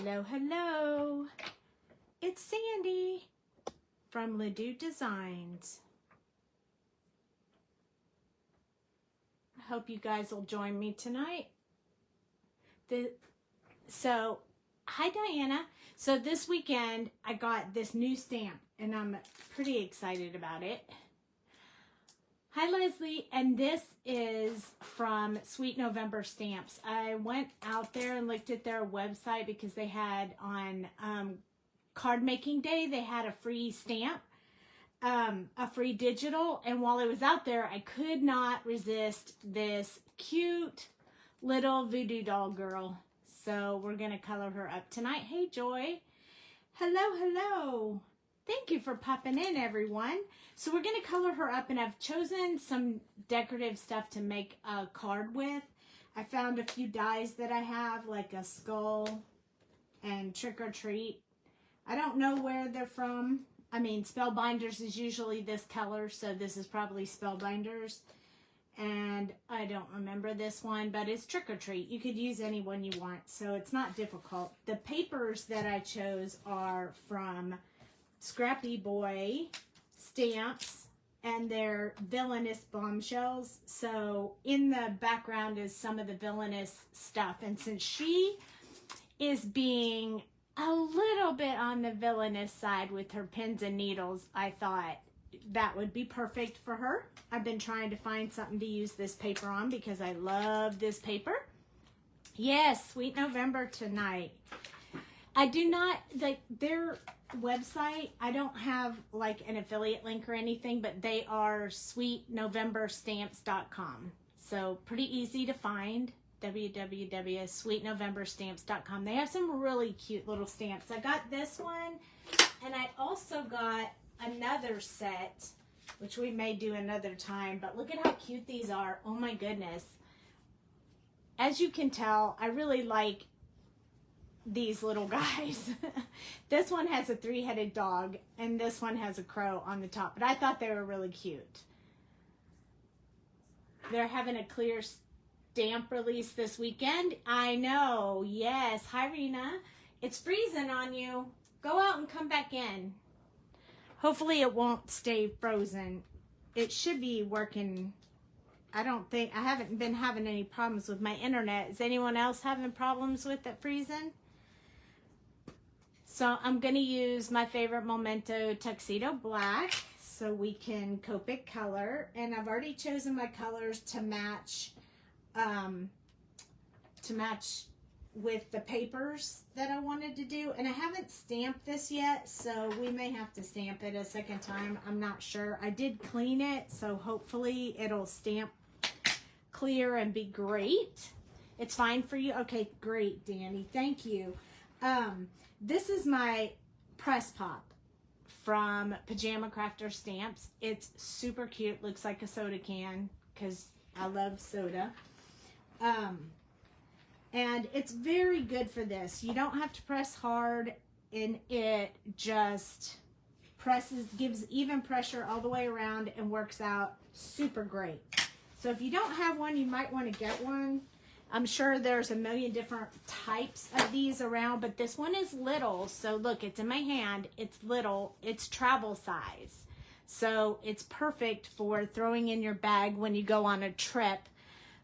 Hello, hello. It's Sandy from Doux Designs. I hope you guys will join me tonight. Hi Diana. So this weekend I got this new stamp and I'm pretty excited about it. Hi Leslie, and this is from Sweet November Stamps. I went out there and looked at their website because they had on card making day, they had a free stamp, a free digital, and while I was out there, I could not resist this cute little voodoo doll girl. So we're going to color her up tonight. Hey Joy. Hello, hello. Thank you for popping in, everyone. So we're going to color her up, and I've chosen some decorative stuff to make a card with. I found a few dies that I have, like a skull and trick or treat. I don't know where they're from. I mean, Spellbinders is usually this color, so this is probably Spellbinders. And I don't remember this one, but it's trick or treat. You could use any one you want, so it's not difficult. The papers that I chose are from Scrappy Boy Stamps, and they're Villainous Bombshells. So in the background is some of the villainous stuff, and since she is being a little bit on the villainous side with her pins and needles, I thought that would be perfect for her. I've been trying to find something to use this paper on because I love this paper. Yes, Sweet November tonight. I do not, like, their website, I don't have like an affiliate link or anything, but they are sweetnovemberstamps.com. So pretty easy to find, www.sweetnovemberstamps.com. They have some really cute little stamps. I got this one, and I also got another set, which we may do another time, but look at how cute these are. Oh my goodness. As you can tell, I really like these little guys. This one has a three-headed dog, and this one has a crow on the top, but I thought they were really cute. They're having a clear stamp release this weekend. I know, yes. Hi Rena, it's freezing on you. Go out and come back in. Hopefully it won't stay frozen. It should be working. I haven't been having any problems with my internet. Is anyone else having problems with it freezing? So I'm going to use my favorite Memento Tuxedo Black so we can Copic color. And I've already chosen my colors to match with the papers that I wanted to do. And I haven't stamped this yet, so we may have to stamp it a second time. I'm not sure. I did clean it, so hopefully it'll stamp clear and be great. It's fine for you? Okay, great, Danny. Thank you. This is my press pop from Pajama Crafter Stamps. It's super cute. Looks like a soda can because I love soda. And it's very good for this. You don't have to press hard, and it just gives even pressure all the way around and works out super great. So if you don't have one, you might want to get one. I'm sure there's a million different types of these around, but this one is little. So look, it's in my hand. It's little. It's travel size. So it's perfect for throwing in your bag when you go on a trip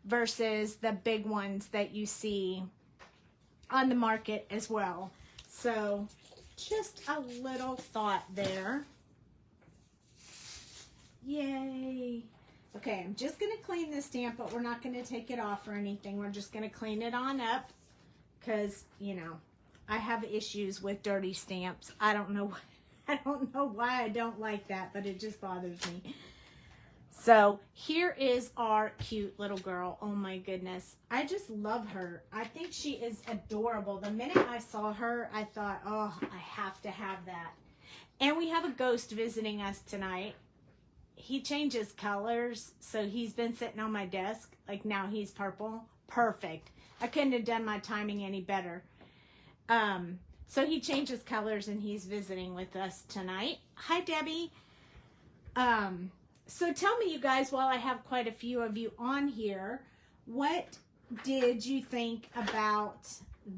versus the big ones that you see on the market as well. So just a little thought there. Yay. Okay, I'm just going to clean this stamp, but we're not going to take it off or anything. We're just going to clean it on up because, you know, I have issues with dirty stamps. I don't know why I don't like that, but it just bothers me. So here is our cute little girl. Oh my goodness. I just love her. I think she is adorable. The minute I saw her, I thought, oh, I have to have that. And we have a ghost visiting us tonight. He changes colors, so he's been sitting on my desk. Like now he's purple. Perfect. I couldn't have done my timing any better. So he changes colors and he's visiting with us tonight. Hi, Debbie. So tell me, you guys, while I have quite a few of you on here, what did you think about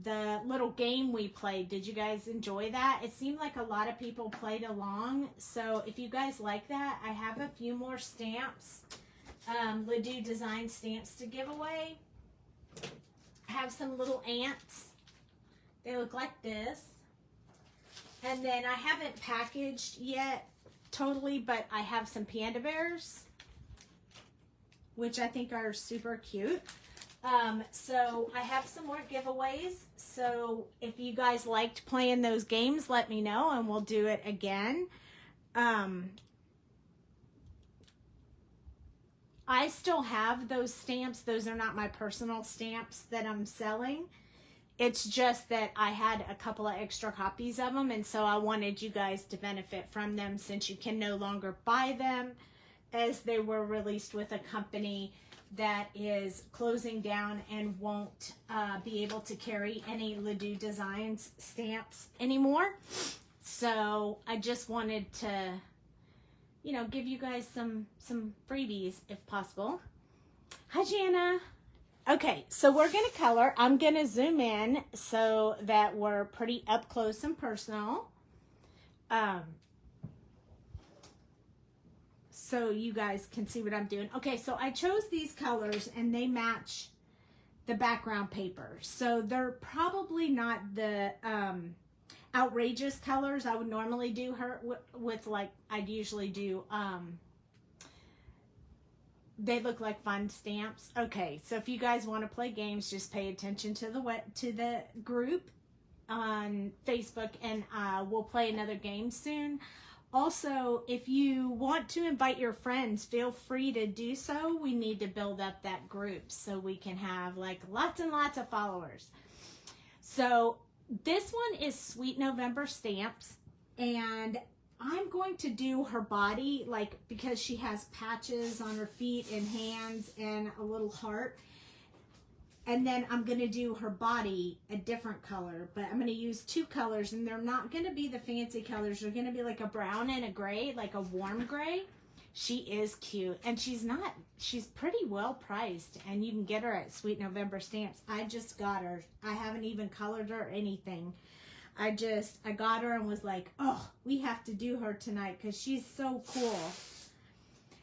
the little game we played. Did you guys enjoy that? It seemed like a lot of people played along. So if you guys like that, I have a few more stamps, Doux design stamps to give away. I have some little ants. They look like this. And then I haven't packaged yet totally, but I have some panda bears, which I think are super cute. So I have some more giveaways. So if you guys liked playing those games, let me know and we'll do it again. I still have those stamps. Those are not my personal stamps that I'm selling. It's just that I had a couple of extra copies of them, and so I wanted you guys to benefit from them since you can no longer buy them, as they were released with a company that is closing down and won't be able to carry any Doux Designs stamps anymore. So I just wanted to, you know, give you guys some freebies if possible. Hi, Jana. Okay, so we're going to color. I'm going to zoom in so that we're pretty up close and personal. So you guys can see what I'm doing. Okay, so I chose these colors and they match the background paper. So they're probably not the outrageous colors I would normally do with like I'd usually do. They look like fun stamps. Okay, so if you guys want to play games, just pay attention to the group on Facebook, and we'll play another game soon. Also, if you want to invite your friends, feel free to do so. We need to build up that group so we can have like lots and lots of followers. So this one is Sweet November stamps, and I'm going to do her body, like, because she has patches on her feet and hands and a little heart. And then I'm going to do her body a different color, but I'm going to use two colors, and they're not going to be the fancy colors. They're going to be like a brown and a gray, like a warm gray. She is cute, and she's pretty well priced, and you can get her at Sweet November Stamps. I just got her. I haven't even colored her or anything. I got her and was like, oh, we have to do her tonight because she's so cool.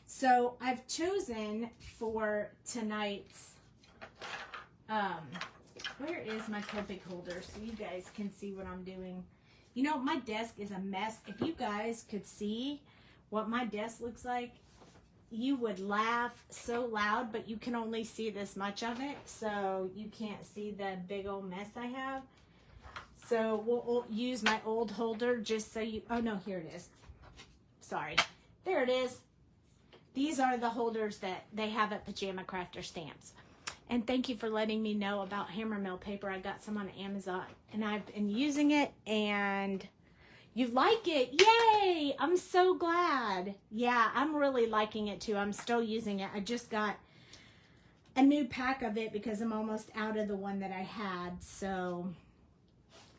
So I've chosen for tonight's, where is my Copic holder so you guys can see what I'm doing? You know, my desk is a mess. If you guys could see what my desk looks like, you would laugh so loud, but you can only see this much of it, so you can't see the big old mess I have. So we'll use my old holder just so you, oh no, here it is. Sorry. There it is. These are the holders that they have at Pajama Crafter Stamps. And thank you for letting me know about Hammer Mill paper. I got some on Amazon and I've been using it and you like it. Yay! I'm so glad. Yeah, I'm really liking it too. I'm still using it. I just got a new pack of it because I'm almost out of the one that I had. So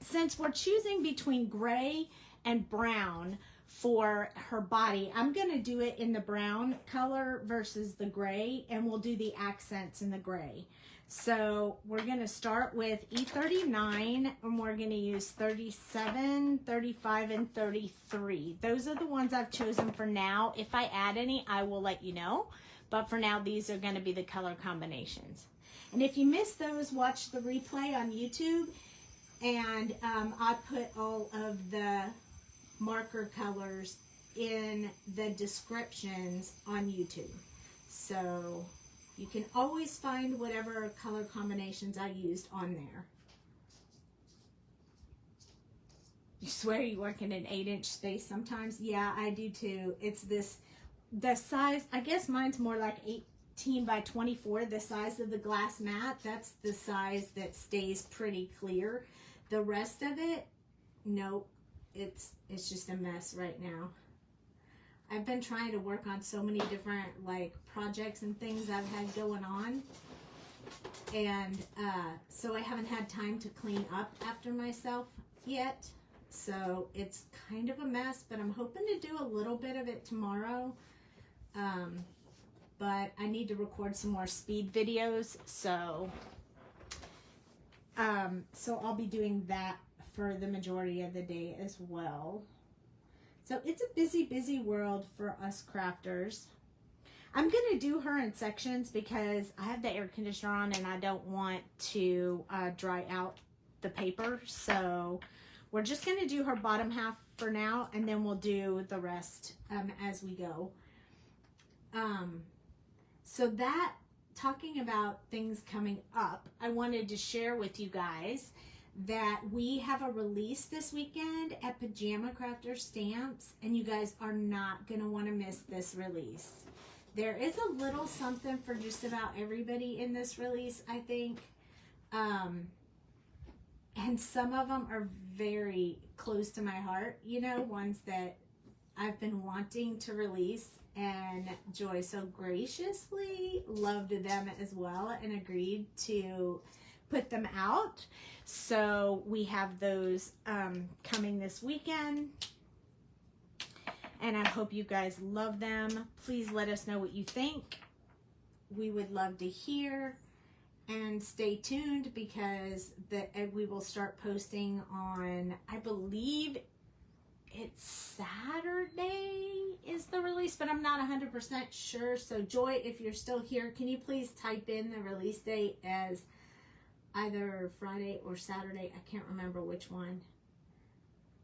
since we're choosing between gray and brown for her body, I'm going to do it in the brown color versus the gray, and we'll do the accents in the gray. So we're going to start with E39, and we're going to use 37, 35, and 33. Those are the ones I've chosen for now. If I add any, I will let you know. But for now, these are going to be the color combinations. And if you missed those, watch the replay on YouTube. And I put all of the marker colors in the descriptions on YouTube. So you can always find whatever color combinations I used on there. You swear you work in an 8-inch space sometimes? Yeah, I do too. It's this, the size, I guess mine's more like 18 by 24, the size of the glass mat. That's the size that stays pretty clear. The rest of it, nope, it's just a mess right now. I've been trying to work on so many different like projects and things I've had going on, and so I haven't had time to clean up after myself yet. So it's kind of a mess, but I'm hoping to do a little bit of it tomorrow. But I need to record some more speed videos, so So I'll be doing that for the majority of the day as well. So it's a busy, busy world for us crafters. I'm going to do her in sections because I have the air conditioner on and I don't want to dry out the paper. So we're just going to do her bottom half for now, and then we'll do the rest as we go. So that, talking about things coming up, I wanted to share with you guys that we have a release this weekend at Pajama Crafter Stamps, and you guys are not going to want to miss this release. There is a little something for just about everybody in this release, I think. And some of them are very close to my heart, you know, ones that I've been wanting to release, and Joy so graciously loved them as well and agreed to put them out. So we have those coming this weekend, and I hope you guys love them. Please let us know what you think. We would love to hear, and stay tuned because we will start posting on, I believe it's Saturday is the release, but I'm not 100% sure. So Joy, if you're still here, can you please type in the release date as either Friday or Saturday? I can't remember which one.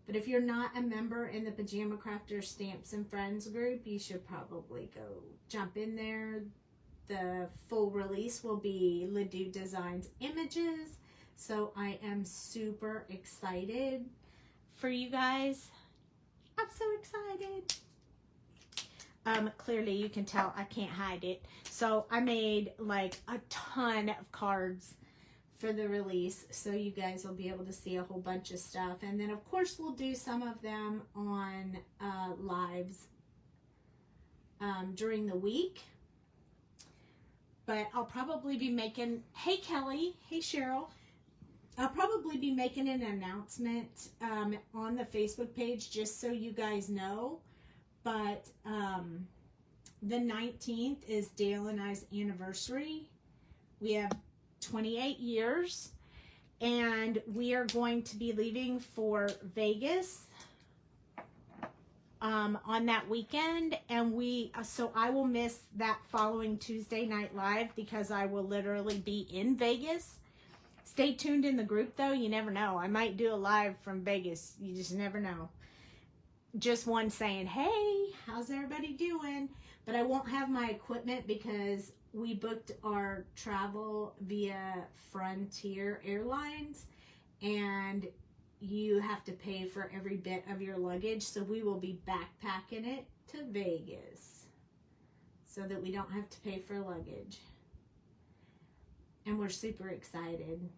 But if you're not a member in the Pajama Crafter Stamps and Friends group, you should probably go jump in there. The full release will be Doux Designs images. So I am super excited for you guys. I'm so excited. Clearly you can tell I can't hide it. So I made like a ton of cards for the release, so you guys will be able to see a whole bunch of stuff. And then of course we'll do some of them on lives during the week. But I'll probably be making, hey Kelly, hey Cheryl, I'll probably be making an announcement on the Facebook page just so you guys know. But the 19th is Dale and I's anniversary. We have 28 years, and we are going to be leaving for Vegas on that weekend, and so I will miss that following Tuesday night live because I will literally be in Vegas. Stay tuned in the group though, you never know. I might do a live from Vegas. You just never know. Just one saying, hey, how's everybody doing? But I won't have my equipment because we booked our travel via Frontier Airlines, and you have to pay for every bit of your luggage. So we will be backpacking it to Vegas so that we don't have to pay for luggage. And we're super excited.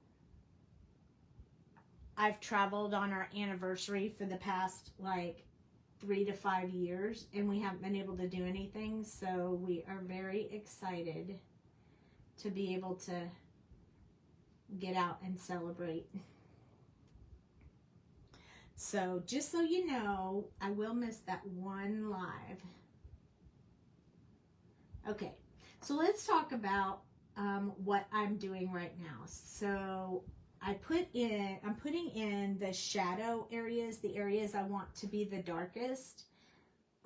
I've traveled on our anniversary for the past like 3 to 5 years, and we haven't been able to do anything. So we are very excited to be able to get out and celebrate. So just so you know, I will miss that one live. Okay, so let's talk about what I'm doing right now. So I'm putting in the shadow areas, the areas I want to be the darkest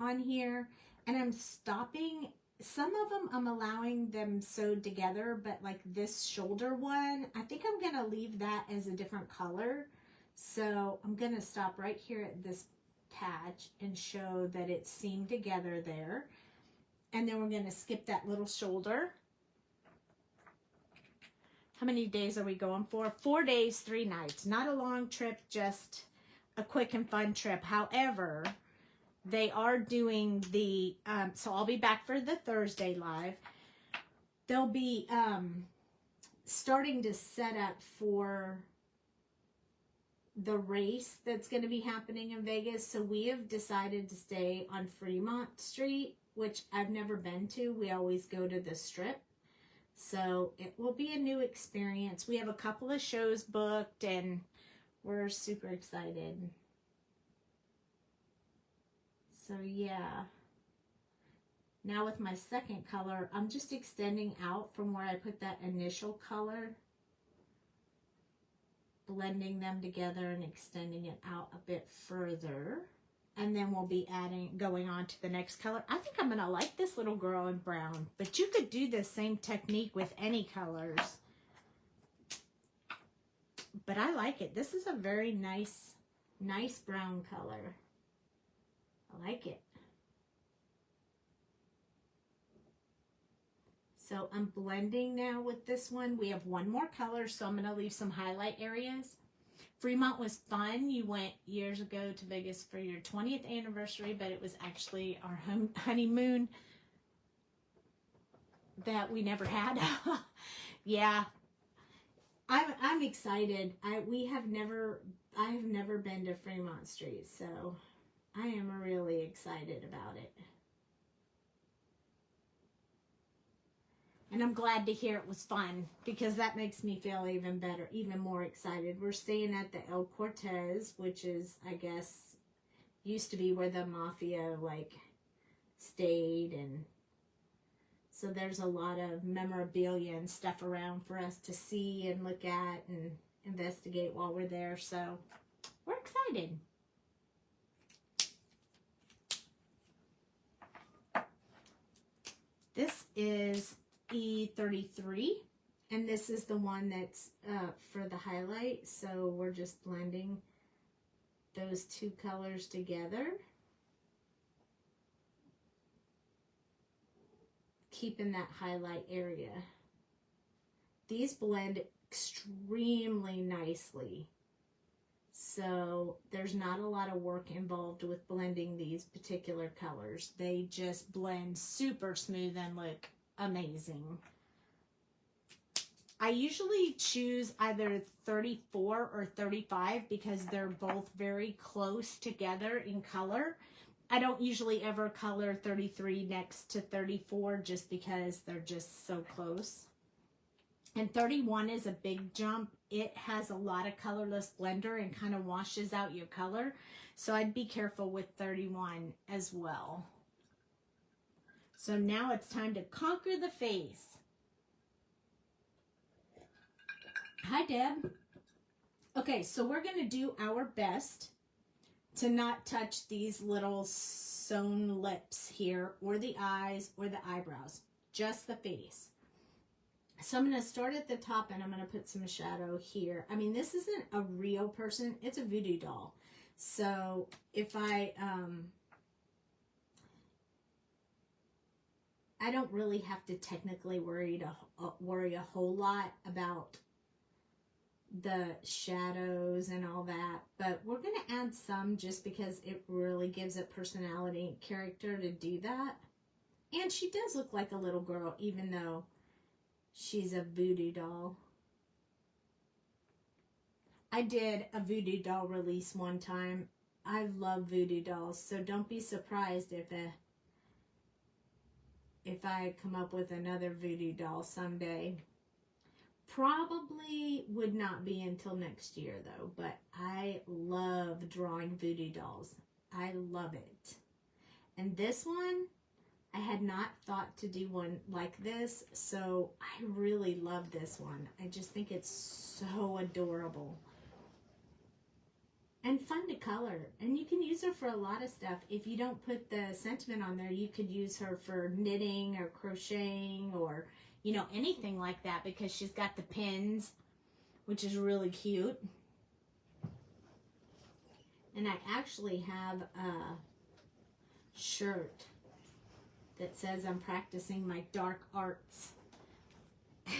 on here, and I'm stopping. Some of them I'm allowing them sewed together, but like this shoulder one, I think I'm gonna leave that as a different color. So I'm gonna stop right here at this patch and show that it's seamed together there. And then we're gonna skip that little shoulder. How many days are we going for? 4 days, 3 nights. Not a long trip, just a quick and fun trip. However, they are doing the, so I'll be back for the Thursday live. They'll be starting to set up for the race that's going to be happening in Vegas. So we have decided to stay on Fremont Street, which I've never been to. We always go to the Strip. So it will be a new experience. We have a couple of shows booked and we're super excited. So yeah. Now with my second color, I'm just extending out from where I put that initial color. blending them together and extending it out a bit further. And then we'll be going on to the next color. I think I'm gonna like this little girl in brown, but you could do the same technique with any colors. But I like it. This is a very nice brown color. I like it. So I'm blending now with this one. We have one more color, so I'm going to leave some highlight areas. Fremont was fun. You went years ago to Vegas for your 20th anniversary, but it was actually our honeymoon that we never had. Yeah. I'm excited. I have never been to Fremont Street, so I am really excited about it. And I'm glad to hear it was fun, because that makes me feel even better, even more excited. We're staying at the El Cortez, which is, I guess, used to be where the mafia, like, stayed. And so there's a lot of memorabilia and stuff around for us to see and look at and investigate while we're there. So we're excited. This is E33, and this is the one that's for the highlight. So we're just blending those two colors together, keeping that highlight area. These blend extremely nicely, so there's not a lot of work involved with blending these particular colors. They just blend super smooth and look amazing. I usually choose either 34 or 35 because they're both very close together in color. I don't usually ever color 33 next to 34 just because they're just so close. And 31 is a big jump. It has a lot of colorless blender and kind of washes out your color. So I'd be careful with 31 as well. So now it's time to conquer the face. Hi, Deb. Okay, so we're going to do our best to not touch these little sewn lips here, or the eyes, or the eyebrows, just the face. So I'm going to start at the top, and I'm going to put some shadow here. I mean, this isn't a real person. It's a voodoo doll. So if I don't really have to technically worry a whole lot about the shadows and all that, but we're going to add some just because it really gives it personality and character to do that. And she does look like a little girl, even though she's a voodoo doll. I did a voodoo doll release one time. I love voodoo dolls, so don't be surprised if I come up with another voodoo doll someday. Probably would not be until next year, though, but I love drawing voodoo dolls. I love it. And this one, I had not thought to do one like this, so I really love this one. I just think it's so adorable. And fun to color. And you can use her for a lot of stuff. If you don't put the sentiment on there, you could use her for knitting or crocheting or, you know, anything like that, because she's got the pins, which is really cute. And I actually have a shirt that says I'm practicing my dark arts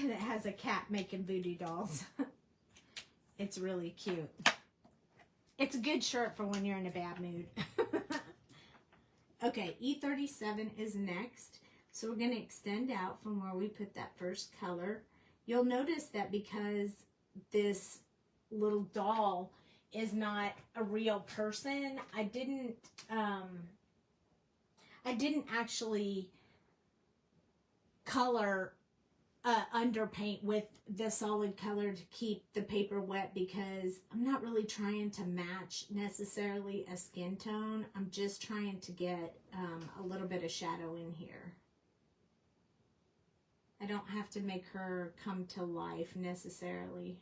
that has a cat making voodoo dolls. It's really cute. It's a good shirt for when you're in a bad mood. Okay, E37 is next. So we're going to extend out from where we put that first color. You'll notice that because this little doll is not a real person, I didn't actually color underpaint with the solid color to keep the paper wet, because I'm not really trying to match necessarily a skin tone. I'm just trying to get a little bit of shadow in here. I don't have to make her come to life necessarily.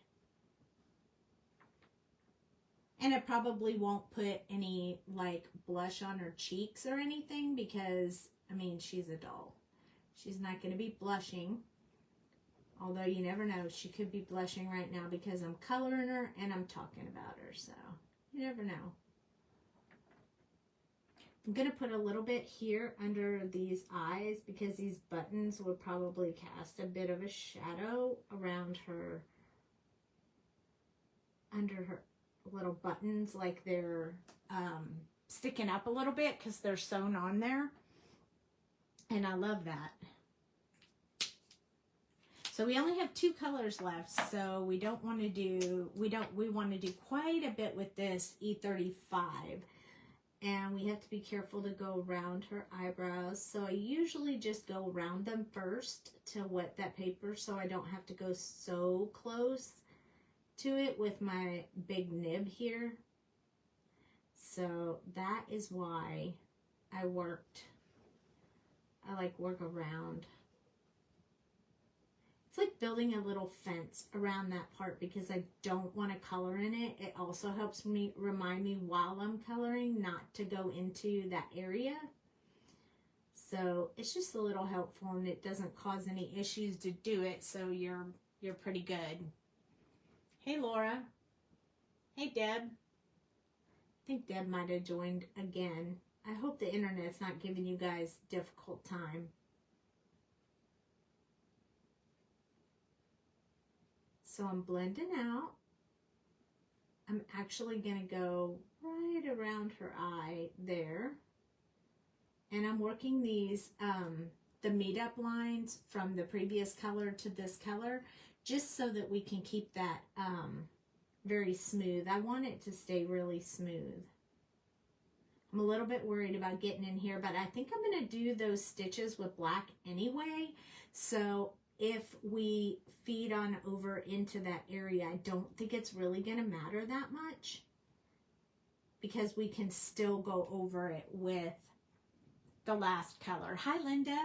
And it probably won't put any like blush on her cheeks or anything because, I mean, she's a doll. She's not going to be blushing. Although you never know. She could be blushing right now because I'm coloring her and I'm talking about her. So you never know. I'm going to put a little bit here under these eyes because these buttons would probably cast a bit of a shadow around her, under her little buttons, like they're sticking up a little bit because they're sewn on there. And I love that. So we only have 2 colors left, so we don't want to do, we want to do quite a bit with this E35. And we have to be careful to go around her eyebrows. So I usually just go around them first to wet that paper so I don't have to go so close to it with my big nib here. So that is why I like work around. It's like building a little fence around that part because I don't want to color in it. It also helps me remind me while I'm coloring not to go into that area. So it's just a little helpful and it doesn't cause any issues to do it. So you're pretty good. Hey Laura. Hey Deb. I think Deb might have joined again. I hope the internet's not giving you guys a difficult time. So I'm blending out. I'm actually going to go right around her eye there. And I'm working these, the meetup lines from the previous color to this color, just so that we can keep that very smooth. I want it to stay really smooth. I'm a little bit worried about getting in here, but I think I'm going to do those stitches with black anyway. So if we feed on over into that area, I don't think it's really going to matter that much because we can still go over it with the last color. Hi, Linda.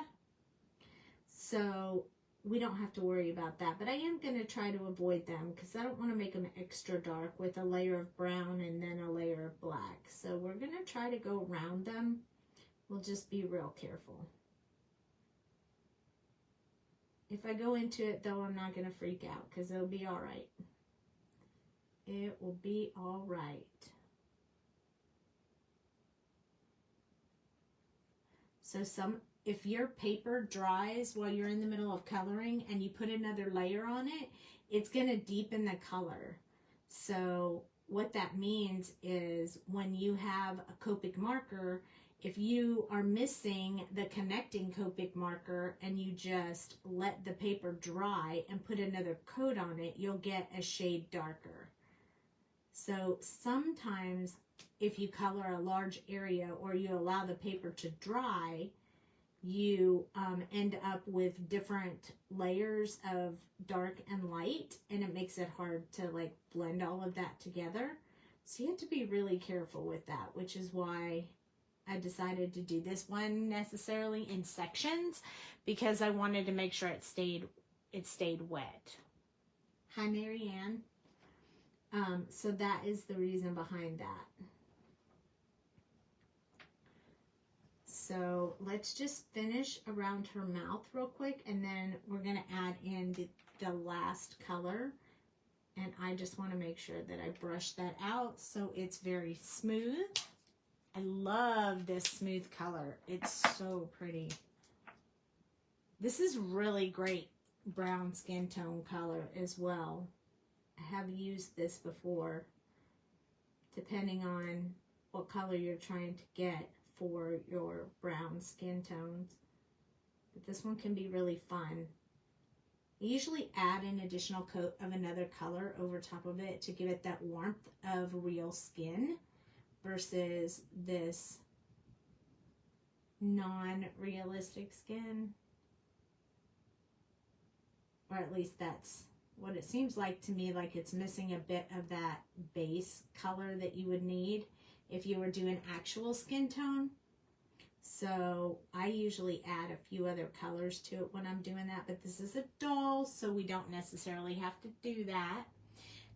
So we don't have to worry about that, but I am going to try to avoid them because I don't want to make them extra dark with a layer of brown and then a layer of black. So we're going to try to go around them. We'll just be real careful. If I go into it, though, I'm not going to freak out because it'll be all right. It will be all right. So if your paper dries while you're in the middle of coloring and you put another layer on it, it's going to deepen the color. So what that means is when you have a Copic marker, if you are missing the connecting Copic marker and you just let the paper dry and put another coat on it, you'll get a shade darker. So sometimes if you color a large area or you allow the paper to dry, you end up with different layers of dark and light, and it makes it hard to like blend all of that together. So you have to be really careful with that, which is why I decided to do this one necessarily in sections because I wanted to make sure it stayed wet. Hi, Marianne. So that is the reason behind that. So let's just finish around her mouth real quick, and then we're going to add in the last color. And I just want to make sure that I brush that out so it's very smooth. I love this smooth color. It's so pretty. This is really great brown skin tone color as well. I have used this before, depending on what color you're trying to get for your brown skin tones. But this one can be really fun. I usually add an additional coat of another color over top of it to give it that warmth of real skin versus this non-realistic skin. Or at least that's what it seems like to me, like it's missing a bit of that base color that you would need if you were doing actual skin tone. So I usually add a few other colors to it when I'm doing that, but this is a doll, so we don't necessarily have to do that.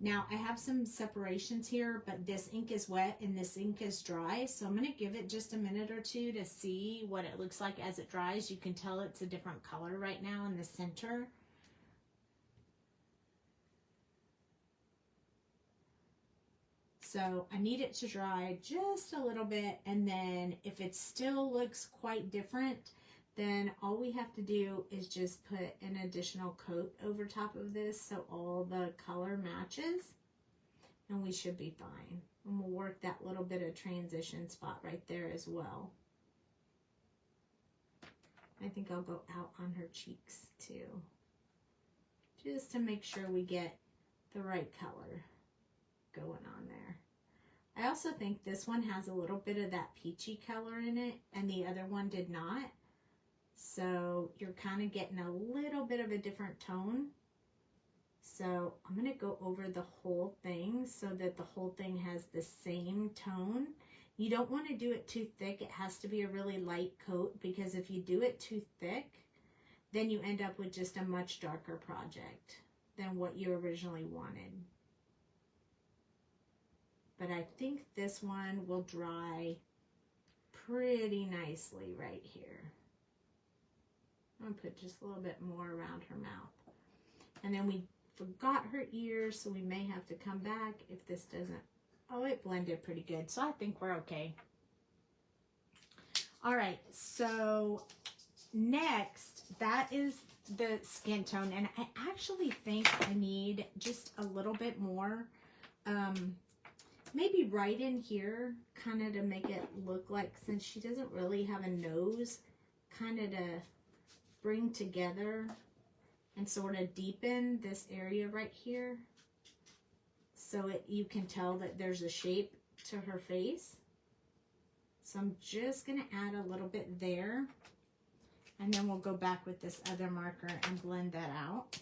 Now I have some separations here, but this ink is wet and this ink is dry. So I'm going to give it just a minute or two to see what it looks like as it dries. You can tell it's a different color right now in the center. So I need it to dry just a little bit, and then if it still looks quite different, then all we have to do is just put an additional coat over top of this so all the color matches, and we should be fine. And we'll work that little bit of transition spot right there as well. I think I'll go out on her cheeks too, just to make sure we get the right color going on there. I also think this one has a little bit of that peachy color in it, and the other one did not. So you're kind of getting a little bit of a different tone. So I'm going to go over the whole thing so that the whole thing has the same tone. You don't want to do it too thick. It has to be a really light coat, because if you do it too thick, then you end up with just a much darker project than what you originally wanted. But I think this one will dry pretty nicely right here. I'm going to put just a little bit more around her mouth. And then we forgot her ears, so we may have to come back if this doesn't. Oh, it blended pretty good, so I think we're okay. All right, so next, that is the skin tone. And I actually think I need just a little bit more. Maybe right in here, kind of to make it look like, since she doesn't really have a nose, kind of to bring together and sort of deepen this area right here, so you can tell that there's a shape to her face. So I'm just going to add a little bit there, and then we'll go back with this other marker and blend that out.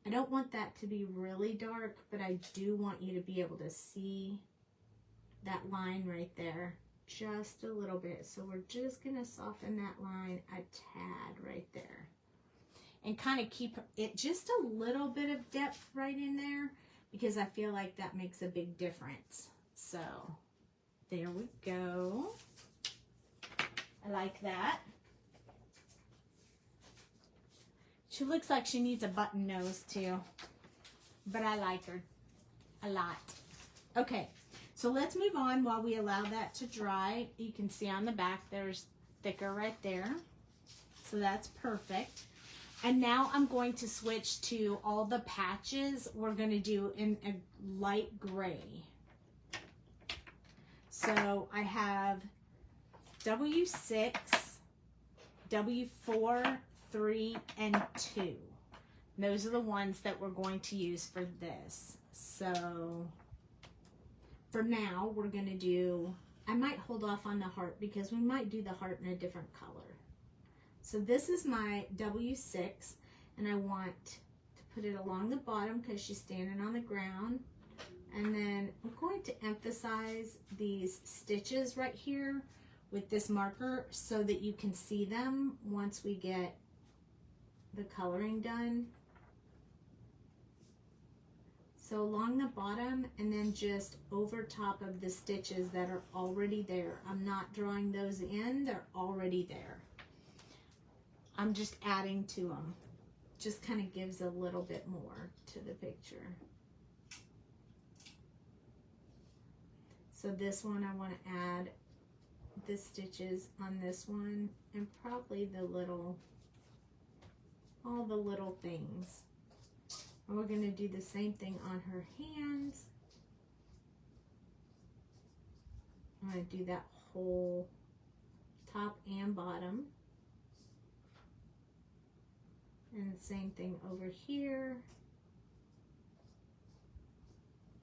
I don't want that to be really dark, but I do want you to be able to see that line right there just a little bit. So we're just going to soften that line a tad right there. And kind of keep it just a little bit of depth right in there, because I feel like that makes a big difference. So there we go. I like that. She looks like she needs a button nose too, but I like her a lot. Okay, so let's move on while we allow that to dry. You can see on the back there's thicker right there, so that's perfect. And now I'm going to switch to all the patches we're going to do in a light gray. So I have W6, W4, 3, and 2. Those are the ones that we're going to use for this. So for now, we're going to do, I might hold off on the heart because we might do the heart in a different color. So this is my W6, and I want to put it along the bottom because she's standing on the ground. And then I'm going to emphasize these stitches right here with this marker so that you can see them once we get the coloring done. So along the bottom, and then just over top of the stitches that are already there. I'm not drawing those in, they're already there. I'm just adding to them. Just kind of gives a little bit more to the picture. So this one, I want to add the stitches on this one, and probably the little, all the little things. And we're going to do the same thing on her hands. I'm going to do that whole top and bottom. And the same thing over here.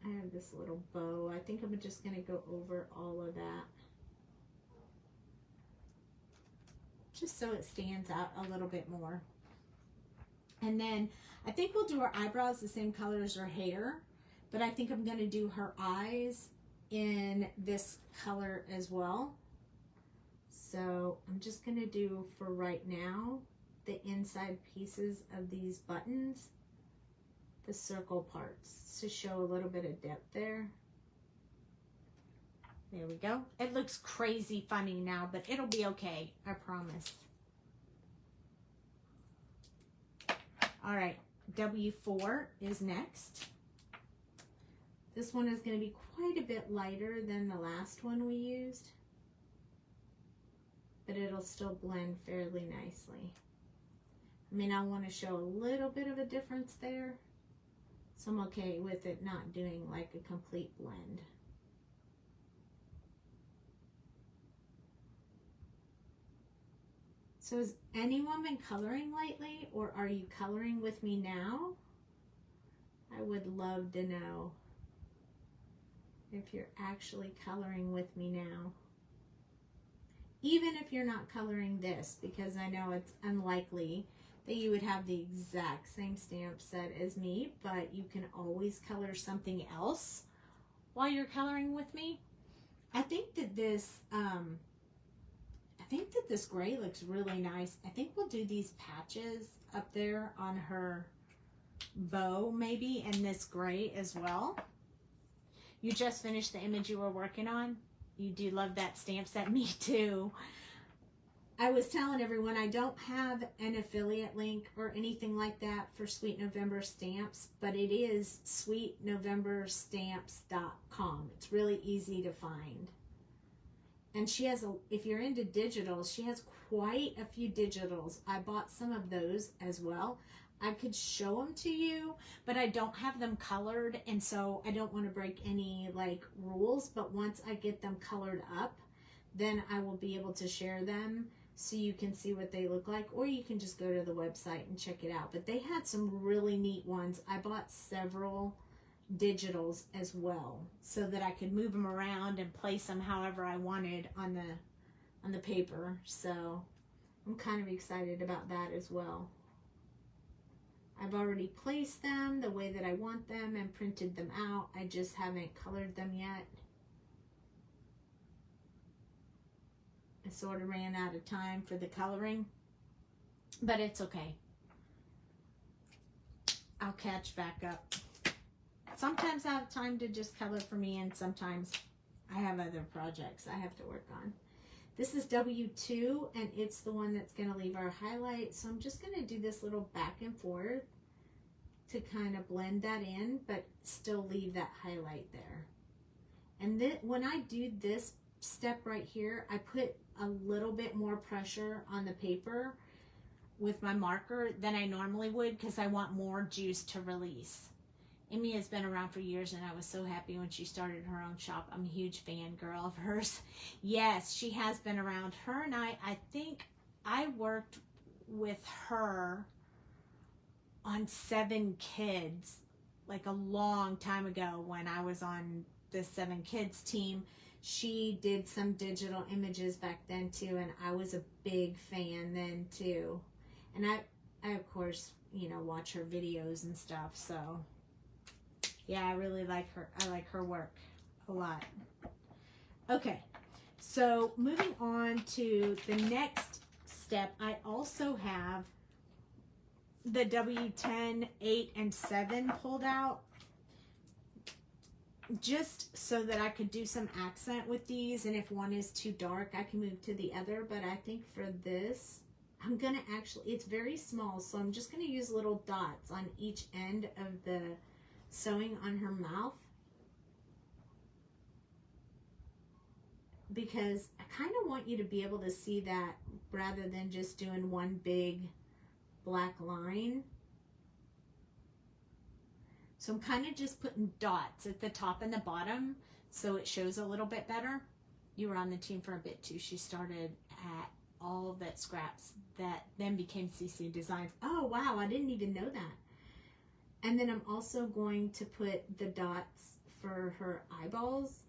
I have this little bow. I think I'm just going to go over all of that, just so it stands out a little bit more. And then I think we'll do her eyebrows the same color as her hair, but I think I'm going to do her eyes in this color as well. So I'm just going to do, for right now, the inside pieces of these buttons the circle parts to show a little bit of depth there. There we go. It looks crazy funny now, but it'll be okay, I promise. All right, W4 is next. This one is going to be quite a bit lighter than the last one we used, but it'll still blend fairly nicely. I mean, I want to show a little bit of a difference there, so I'm okay with it not doing like a complete blend. So has anyone been coloring lately, or are you coloring with me now? I would love to know if you're actually coloring with me now. Even if you're not coloring this, because I know it's unlikely that you would have the exact same stamp set as me, but you can always color something else while you're coloring with me. I think that this gray looks really nice. I think we'll do these patches up there on her bow maybe, and this gray as well. You just finished the image you were working on. You do love that stamp set. Me too. I was telling everyone I don't have an affiliate link or anything like that for Sweet November Stamps, but it is sweetnovemberstamps.com. It's really easy to find. And she has, if you're into digitals, she has quite a few digitals. I bought some of those as well. I could show them to you, but I don't have them colored, and so I don't want to break any like rules, but once I get them colored up, then I will be able to share them so you can see what they look like, or you can just go to the website and check it out. But they had some really neat ones. I bought several digitals as well so that I could move them around and place them however I wanted on the paper. So I'm kind of excited about that as well. I've already placed them the way that I want them and printed them out. I just haven't colored them yet. I sort of ran out of time for the coloring, but it's okay. I'll catch back up. Sometimes I have time to just color for me, and sometimes I have other projects I have to work on. This is W2, and it's the one that's going to leave our highlight. So I'm just going to do this little back and forth to kind of blend that in, but still leave that highlight there. And then when I do this step right here, I put a little bit more pressure on the paper with my marker than I normally would, because I want more juice to release. Amy has been around for years, and I was so happy when she started her own shop. I'm a huge fangirl of hers. Yes, she has been around. Her and I think I worked with her on 7 Kids like a long time ago when I was on the 7 Kids team. She did some digital images back then too, and I was a big fan then too. And I of course, you know, watch her videos and stuff, so yeah, I really like her. I like her work a lot. Okay, so moving on to the next step, I also have the W10, 8, and 7 pulled out, just so that I could do some accent with these, and if one is too dark, I can move to the other. But I think for this, I'm gonna actually, it's very small, so I'm just gonna use little dots on each end of the sewing on her mouth, because I kind of want you to be able to see that rather than just doing one big black line. So I'm kind of just putting dots at the top and the bottom so it shows a little bit better. You were on the team for a bit too. She started at All That Scraps that then became CC Designs. Oh wow, I didn't even know that. And then I'm also going to put the dots for her eyeballs,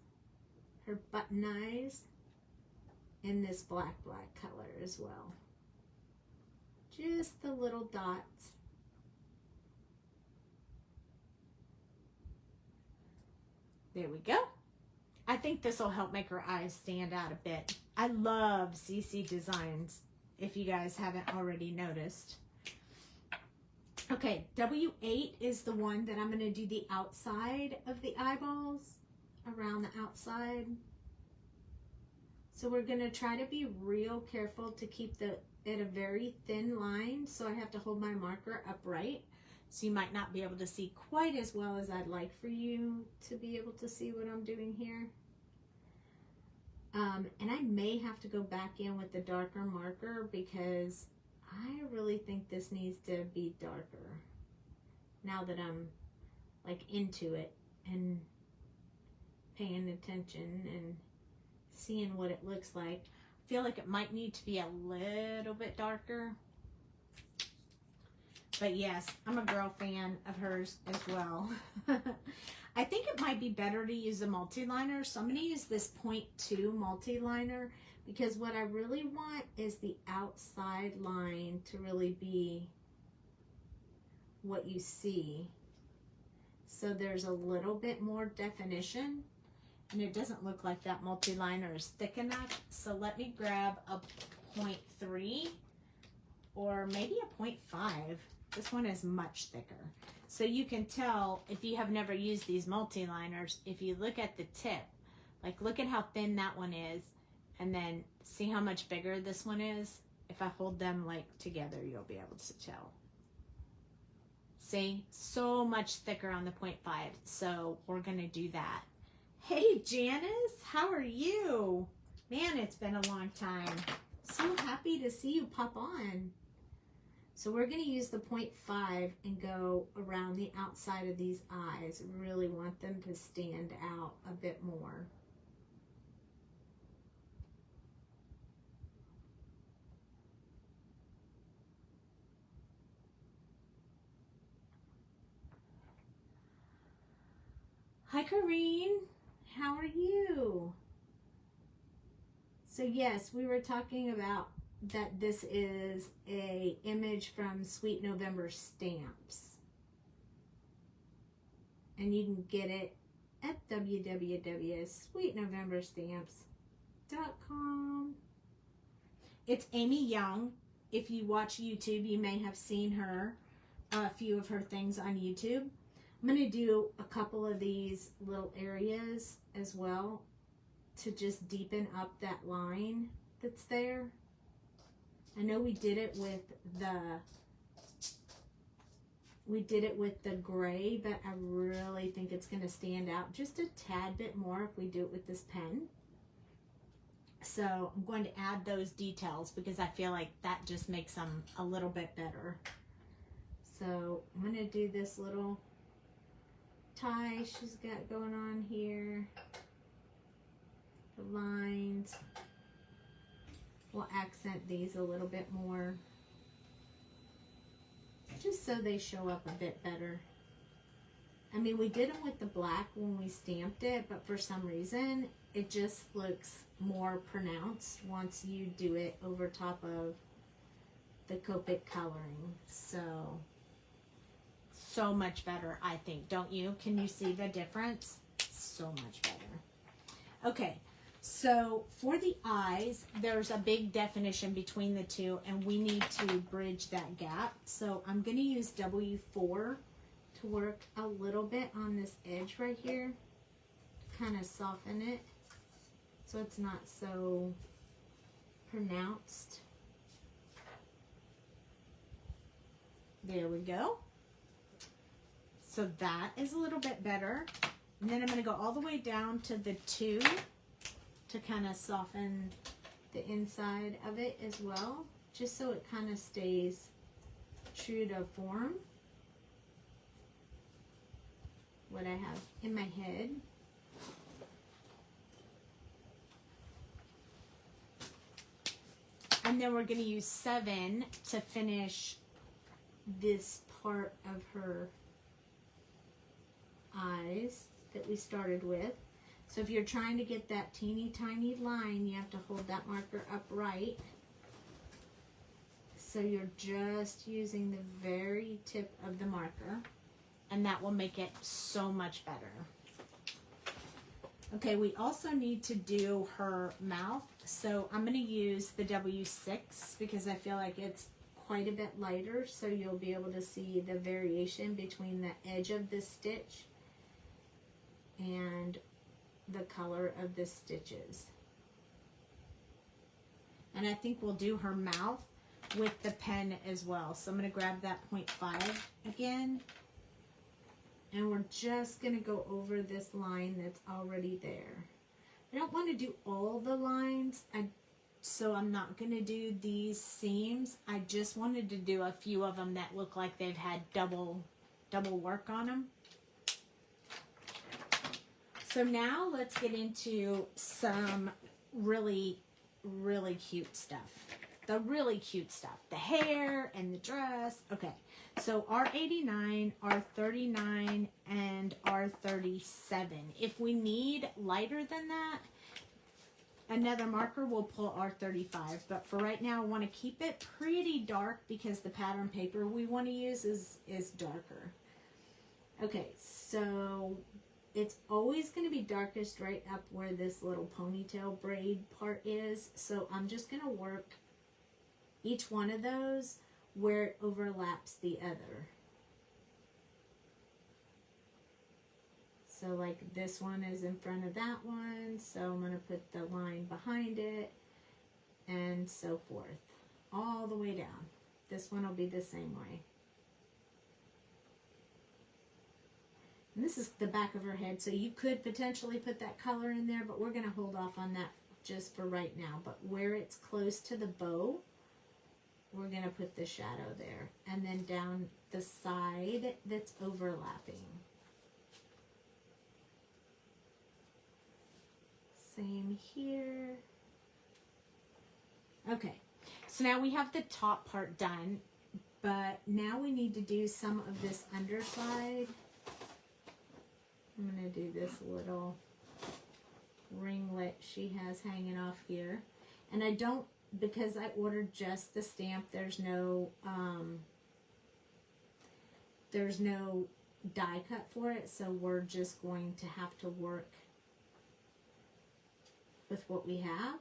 her button eyes, in this black color as well. Just the little dots. There we go. I think this will help make her eyes stand out a bit. I love CC Designs, if you guys haven't already noticed. Okay, W8 is the one that I'm going to do the outside of the eyeballs, around the outside. So we're going to try to be real careful to keep it a very thin line. So I have to hold my marker upright. So you might not be able to see quite as well as I'd like for you to be able to see what I'm doing here. And I may have to go back in with the darker marker because I really think this needs to be darker now that I'm like into it and paying attention and seeing what it looks like. I feel like it might need to be a little bit darker. But yes, I'm a girl fan of hers as well. I think it might be better to use a multi-liner. So I'm going to use this 0.2 multi-liner because what I really want is the outside line to really be what you see. So there's a little bit more definition and it doesn't look like that multi-liner is thick enough. So let me grab a 0.3 or maybe a 0.5. This one is much thicker. So you can tell if you have never used these multi-liners, if you look at the tip, like look at how thin that one is, and then see how much bigger this one is. If I hold them like together, you'll be able to tell. See, so much thicker on the 0.5. So we're gonna do that. Hey Janice, how are you? Man, it's been a long time. So happy to see you pop on. So we're going to use the 0.5 and go around the outside of these eyes. Really want them to stand out a bit more. Hi Corrine, how are you? So yes, we were talking about that this is a image from Sweet November Stamps. And you can get it at www.sweetnovemberstamps.com. It's Amy Young. If you watch YouTube, you may have seen her, a few of her things on YouTube. I'm going to do a couple of these little areas as well to just deepen up that line that's there. I know we did it with the gray, but I really think it's going to stand out just a tad bit more if we do it with this pen. So I'm going to add those details because I feel like that just makes them a little bit better. So I'm going to do this little tie she's got going on here. The lines. We'll accent these a little bit more just so they show up a bit better. I mean, we did them with the black when we stamped it, but for some reason it just looks more pronounced once you do it over top of the Copic coloring. So much better, I think, don't you? Can you see the difference? So much better. Okay. So for the eyes, there's a big definition between the two, and we need to bridge that gap. So I'm going to use W4 to work a little bit on this edge right here, to kind of soften it so it's not so pronounced. There we go. So that is a little bit better. And then I'm going to go all the way down to the 2 to kind of soften the inside of it as well, just so it kind of stays true to form, what I have in my head. And then we're going to use 7 to finish this part of her eyes that we started with. So if you're trying to get that teeny tiny line, you have to hold that marker upright. So you're just using the very tip of the marker, and that will make it so much better. Okay, we also need to do her mouth. So I'm going to use the W6 because I feel like it's quite a bit lighter, so you'll be able to see the variation between the edge of the stitch and the color of the stitches. And I think we'll do her mouth with the pen as well. So I'm going to grab that 0.5 again. And we're just going to go over this line that's already there. I don't want to do all the lines, so I'm not going to do these seams. I just wanted to do a few of them that look like they've had double work on them. So now let's get into some really cute stuff. The really cute stuff. The hair and the dress. Okay, so R89, R39, and R37. If we need lighter than that, another marker will pull R35. But for right now, I want to keep it pretty dark because the pattern paper we want to use is darker. Okay, so it's always going to be darkest right up where this little ponytail braid part is. So I'm just going to work each one of those where it overlaps the other. So like this one is in front of that one, so I'm going to put the line behind it and so forth all the way down. This one will be the same way. And this is the back of her head, so you could potentially put that color in there, but we're going to hold off on that just for right now. But where it's close to the bow, we're going to put the shadow there. And then down the side that's overlapping. Same here. Okay, so now we have the top part done, but now we need to do some of this underside. I'm going to do this little ringlet she has hanging off here. And I don't, because I ordered just the stamp, there's no die cut for it, so we're just going to have to work with what we have.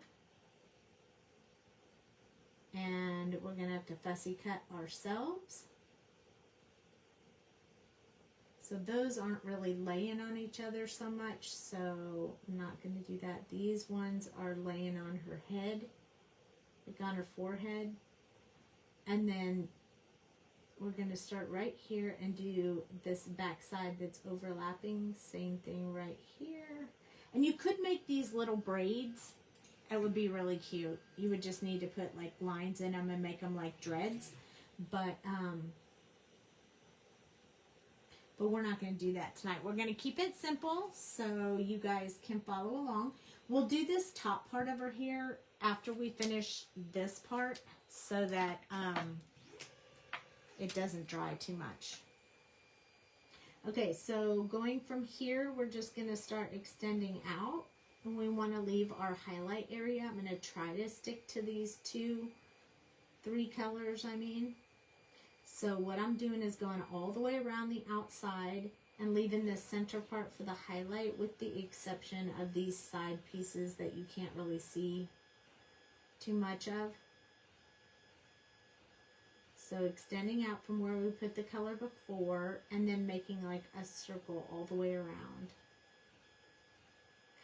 And we're going to have to fussy cut ourselves. So those aren't really laying on each other so much, so I'm not going to do that. These ones are laying on her head, like on her forehead. And then we're going to start right here and do this back side that's overlapping. Same thing right here. And you could make these little braids. It would be really cute. You would just need to put like lines in them and make them like dreads. But we're not going to do that tonight. We're going to keep it simple so you guys can follow along. We'll do this top part of her hair after we finish this part so that it doesn't dry too much. Okay, so going from here, we're just going to start extending out. And we want to leave our highlight area. I'm going to try to stick to these three colors, I mean. So what I'm doing is going all the way around the outside and leaving this center part for the highlight, with the exception of these side pieces that you can't really see too much of. So extending out from where we put the color before and then making like a circle all the way around.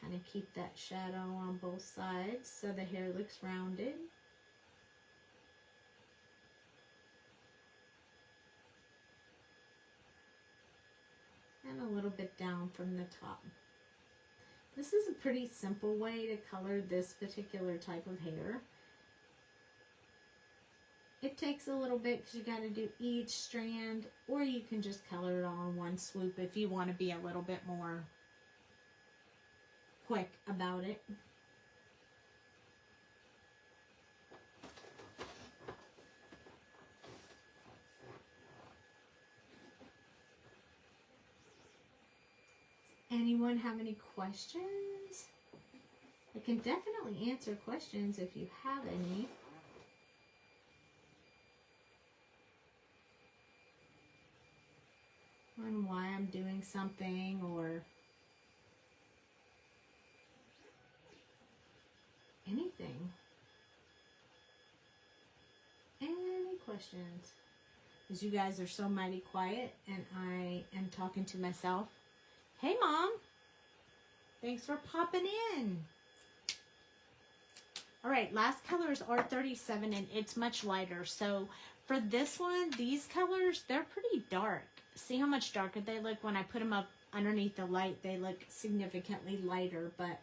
Kind of keep that shadow on both sides so the hair looks rounded. And a little bit down from the top. This is a pretty simple way to color this particular type of hair. It takes a little bit because you got to do each strand, or you can just color it all in one swoop if you want to be a little bit more quick about it. Anyone have any questions? I can definitely answer questions if you have any. On why I'm doing something or anything. Any questions. Because you guys are so mighty quiet and I am talking to myself. Hey, Mom. Thanks for popping in. All right, last color is R37 and it's much lighter. So for this one, these colors, they're pretty dark. See how much darker they look? When I put them up underneath the light, they look significantly lighter, but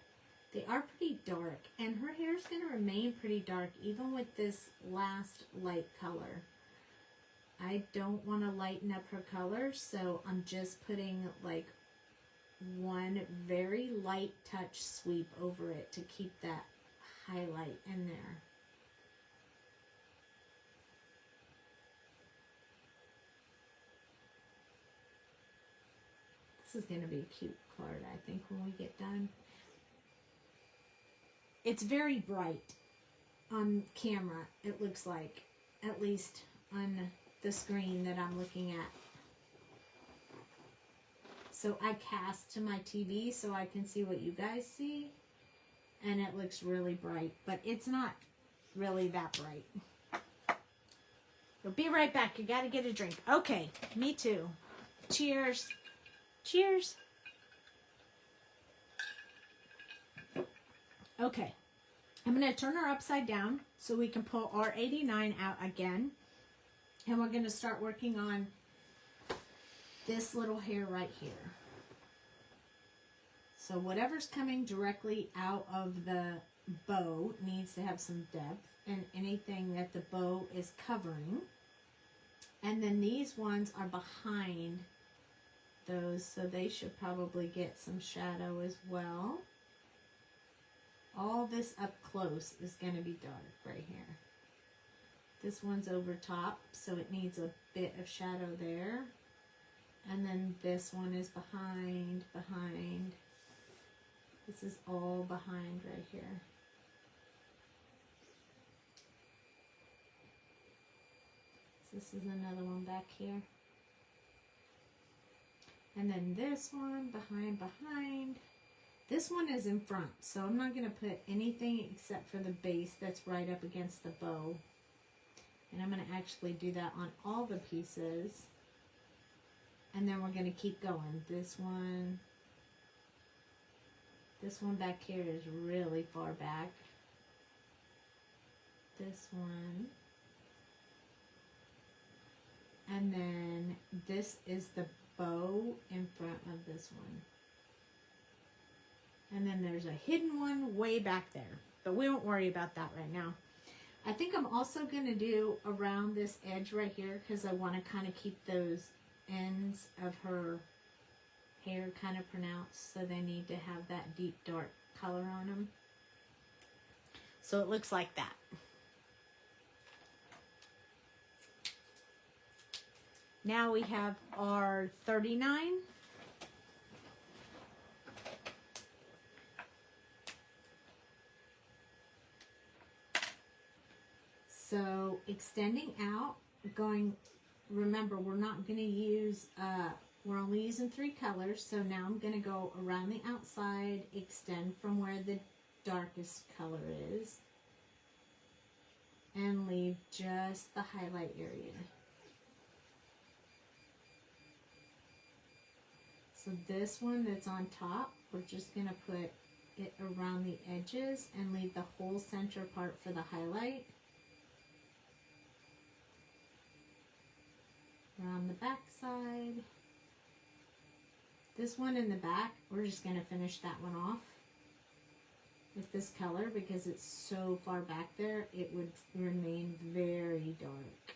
they are pretty dark. And her hair is going to remain pretty dark even with this last light color. I don't want to lighten up her color, so I'm just putting like one very light touch sweep over it to keep that highlight in there. This is going to be a cute card, I think, when we get done. It's very bright on camera, it looks like, at least on the screen that I'm looking at. So I cast to my TV so I can see what you guys see. And it looks really bright, but it's not really that bright. We'll be right back. You got to get a drink. Okay, me too. Cheers. Cheers. Okay, I'm going to turn her upside down so we can pull our 89 out again. And we're going to start working on this little hair right here. So whatever's coming directly out of the bow needs to have some depth, and anything that the bow is covering. And then these ones are behind those, so they should probably get some shadow as well. All this up close is going to be dark right here. This one's over top, so it needs a bit of shadow there. And then this one is behind. This is all behind right here. This is another one back here. And then this one behind. This one is in front, so I'm not going to put anything except for the base that's right up against the bow. And I'm going to actually do that on all the pieces. And then we're going to keep going. This one back here is really far back. This one. And then this is the bow in front of this one. And then there's a hidden one way back there. But we won't worry about that right now. I think I'm also going to do around this edge right here because I want to kind of keep those ends of her hair kind of pronounced, so they need to have that deep dark color on them. So it looks like that. Now we have our 39. So extending out, going, remember we're not going to use, we're only using 3 colors. So now I'm going to go around the outside, extend from where the darkest color is, and leave just the highlight area. So this one that's on top, we're just going to put it around the edges and leave the whole center part for the highlight. Around the back side. This one in the back, we're just going to finish that one off with this color because it's so far back there, it would remain very dark.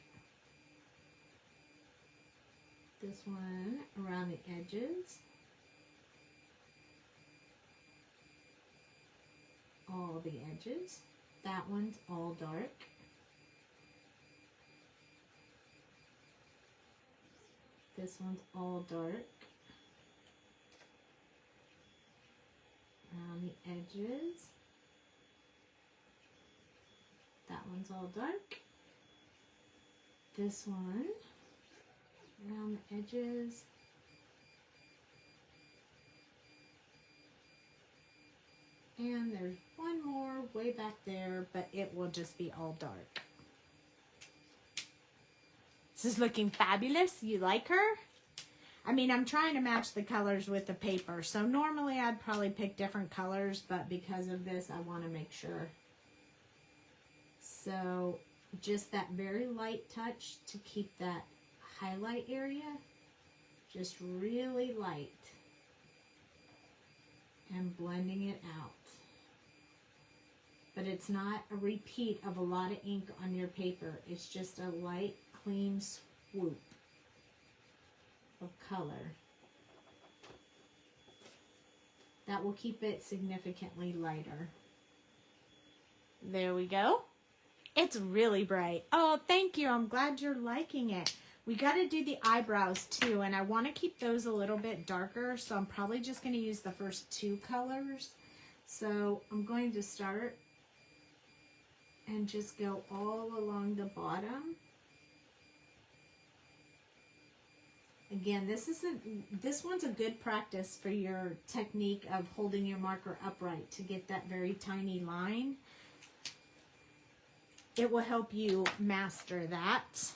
This one around the edges. All the edges. That one's all dark. This one's all dark. Around the edges. That one's all dark. This one around the edges. And there's one more way back there, but it will just be all dark. This is looking fabulous. You like her? I mean, I'm trying to match the colors with the paper. So normally I'd probably pick different colors, but because of this, I want to make sure. So just that very light touch to keep that highlight area just really light. And blending it out. But it's not a repeat of a lot of ink on your paper. It's just a light, clean swoop of color. That will keep it significantly lighter. There we go. It's really bright. Oh, thank you. I'm glad you're liking it. We got to do the eyebrows too, and I want to keep those a little bit darker, so I'm probably just going to use the first two colors. So I'm going to start and just go all along the bottom. Again, this one's a good practice for your technique of holding your marker upright to get that very tiny line. It will help you master that.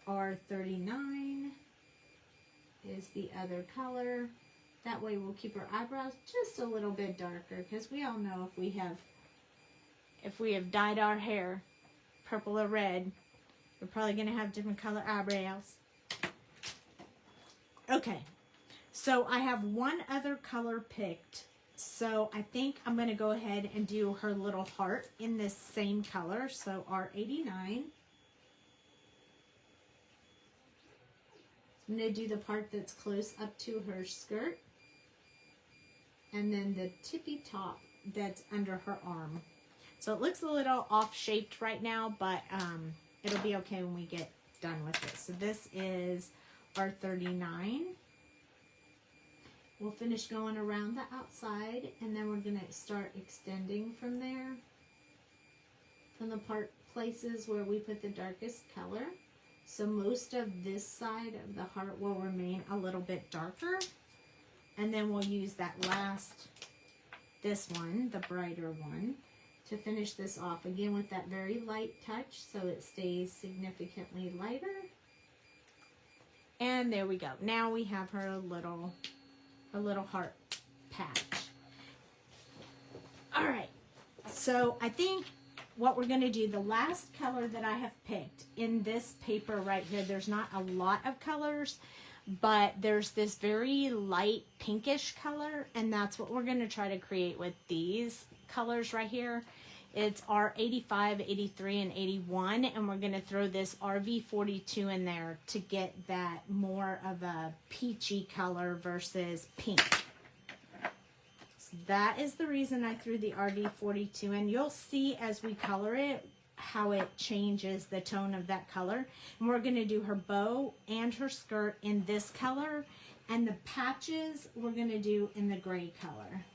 R39 is the other color. That way we'll keep our eyebrows just a little bit darker, because we all know if we have dyed our hair purple or red, we're probably going to have different color eyebrows. Okay, so I have one other color picked. So I think I'm going to go ahead and do her little heart in this same color. So R89. I'm going to do the part that's close up to her skirt. And then the tippy top that's under her arm. So it looks a little off-shaped right now, but it'll be okay when we get done with this. So this is R39. We'll finish going around the outside, and then we're going to start extending from there. From the places where we put the darkest color. So most of this side of the heart will remain a little bit darker. And then we'll use that this one, the brighter one, to finish this off. Again with that very light touch so it stays significantly lighter. And there we go. Now we have her little heart patch. All right. So I think what we're going to do, the last color that I have picked in this paper right here, there's not a lot of colors, but there's this very light pinkish color, and that's what we're going to try to create with these colors right here. It's R85, 83, and 81, and we're going to throw this RV42 in there to get that more of a peachy color versus pink. That is the reason I threw the RV42 in. You'll see as we color it how it changes the tone of that color. And we're going to do her bow and her skirt in this color, and the patches we're going to do in the gray color.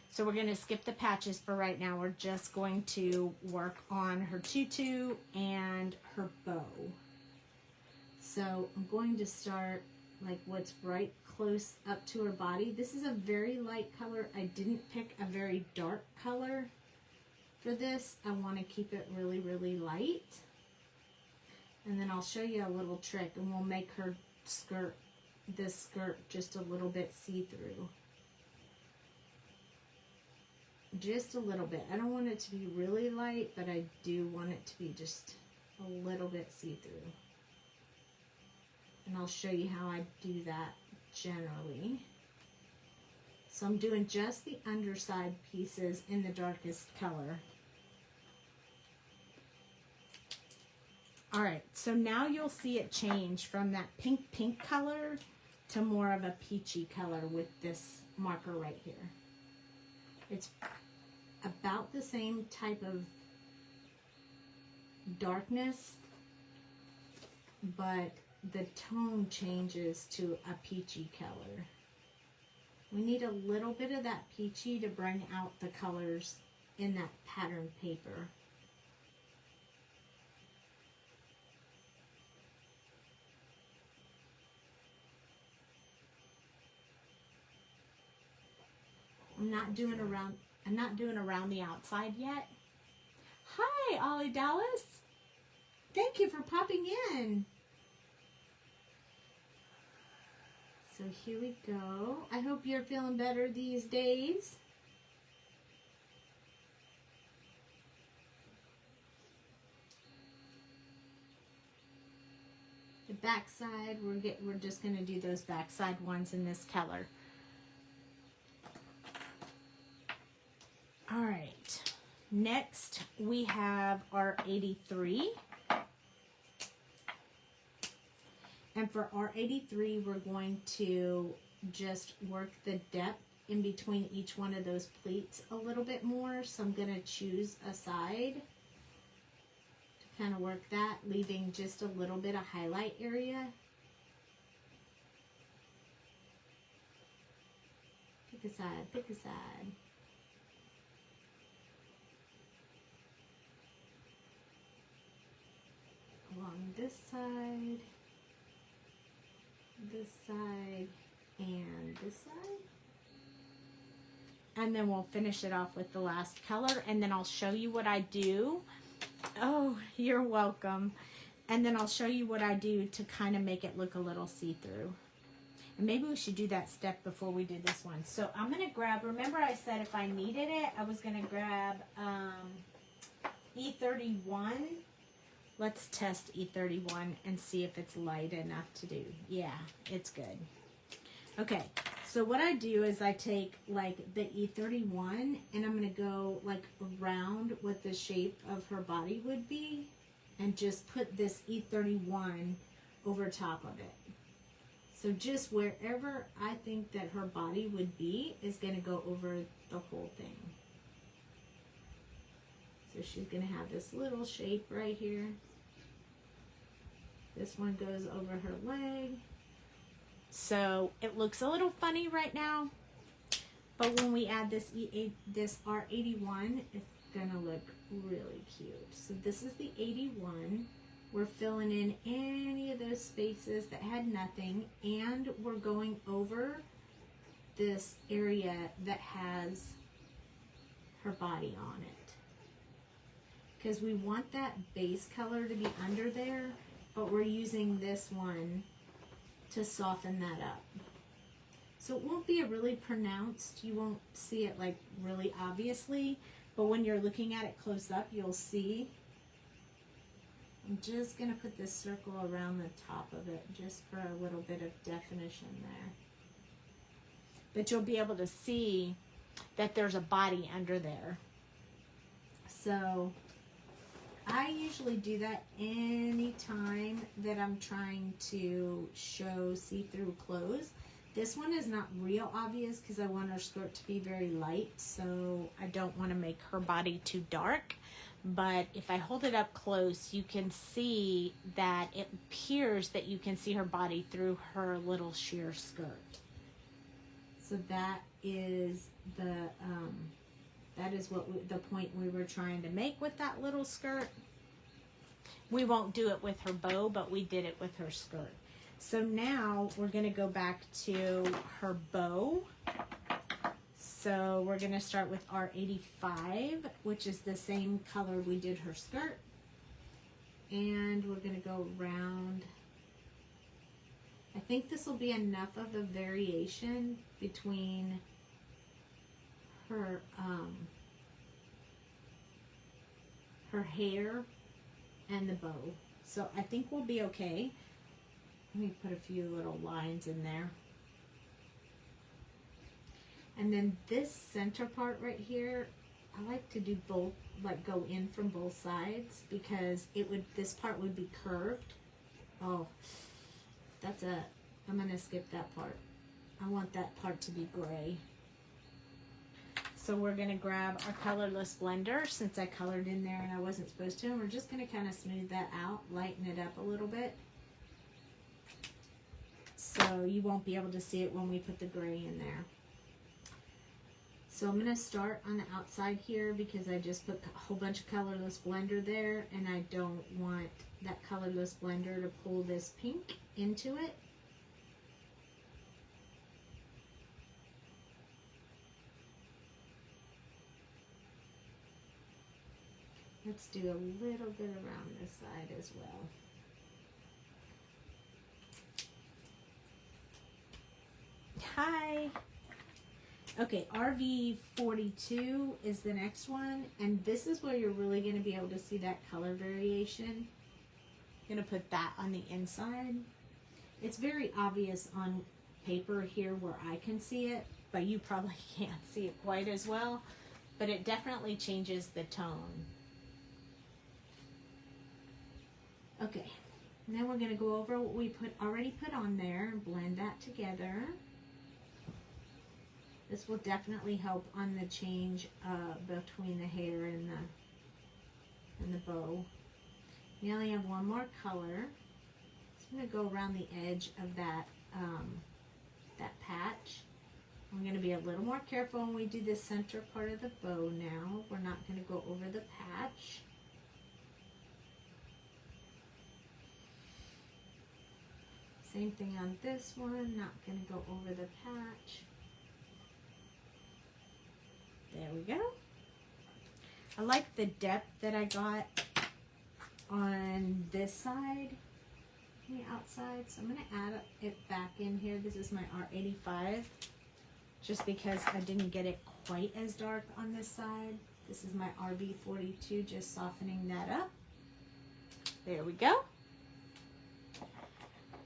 So we're going to skip the patches for right now. We're just going to work on her tutu and her bow. So I'm going to start like what's right close up to her body. This is a very light color. I didn't pick a very dark color for this. I want to keep it really, really light. And then I'll show you a little trick, and we'll make her skirt, this skirt, just a little bit see-through. Just a little bit. I don't want it to be really light, but I do want it to be just a little bit see-through. And I'll show you how I do that generally. So I'm doing just the underside pieces in the darkest color. All right, so now you'll see it change from that pink color to more of a peachy color with this marker right here. It's about the same type of darkness, but the tone changes to a peachy color. We need a little bit of that peachy to bring out the colors in that pattern paper. I'm not doing around the outside yet. Hi, Ollie Dallas. Thank you for popping in. So here we go. I hope you're feeling better these days. The backside, we're just going to do those backside ones in this color. All right. Next, we have our 83. And for our 83, we're going to just work the depth in between each one of those pleats a little bit more. So I'm going to choose a side to kind of work that, leaving just a little bit of highlight area. Pick a side, pick a side. Along this side, and this side. And then we'll finish it off with the last color, and then I'll show you what I do. Oh, you're welcome. And then I'll show you what I do to kind of make it look a little see-through. And maybe we should do that step before we do this one. So I'm going to grab, remember I said if I needed it, I was going to grab E31. Let's test E31 and see if it's light enough to do. Yeah, it's good. Okay, so what I do is I take like the E31 and I'm going to go like around what the shape of her body would be and just put this E31 over top of it. So just wherever I think that her body would be is going to go over the whole thing. So she's going to have this little shape right here. This one goes over her leg. So it looks a little funny right now, but when we add this R81, it's gonna look really cute. So this is the 81. We're filling in any of those spaces that had nothing, and we're going over this area that has her body on it. Because we want that base color to be under there, but we're using this one to soften that up. So it won't be a really pronounced, you won't see it like really obviously, but when you're looking at it close up, you'll see. I'm just gonna put this circle around the top of it just for a little bit of definition there. But you'll be able to see that there's a body under there. So I usually do that anytime that I'm trying to show see-through clothes. This one is not real obvious because I want her skirt to be very light, so I don't want to make her body too dark. But if I hold it up close, you can see that it appears that you can see her body through her little sheer skirt. So that is the the point we were trying to make with that little skirt. We won't do it with her bow, but we did it with her skirt. So now we're going to go back to her bow. So we're going to start with R85, which is the same color we did her skirt. And we're going to go around. I think this will be enough of a variation between her her hair and the bow. So I think we'll be okay. Let me put a few little lines in there. And then this center part right here, I like to do both, like go in from both sides, because this part would be curved. Oh, I'm gonna skip that part. I want that part to be gray. So we're gonna grab our colorless blender, since I colored in there and I wasn't supposed to, and we're just gonna kind of smooth that out, lighten it up a little bit. So you won't be able to see it when we put the gray in there. So I'm going to start on the outside here because I just put a whole bunch of colorless blender there, and I don't want that colorless blender to pull this pink into it. Let's do a little bit around this side as well. Hi. Okay, RV 42 is the next one, and this is where you're really going to be able to see that color variation. I'm going to put that on the inside. It's very obvious on paper here where I can see it, but you probably can't see it quite as well, but it definitely changes the tone. Okay, now we're going to go over what we already put on there and blend that together. This will definitely help on the change between the hair and the bow. We only have one more color. So I'm going to go around the edge of that patch. I'm going to be a little more careful when we do the center part of the bow now. We're not going to go over the patch. Same thing on this one, not going to go over the patch. There we go. I like the depth that I got on this side, the outside, so I'm going to add it back in here. This is my R85, just because I didn't get it quite as dark on this side. This is my RB42, just softening that up. There we go.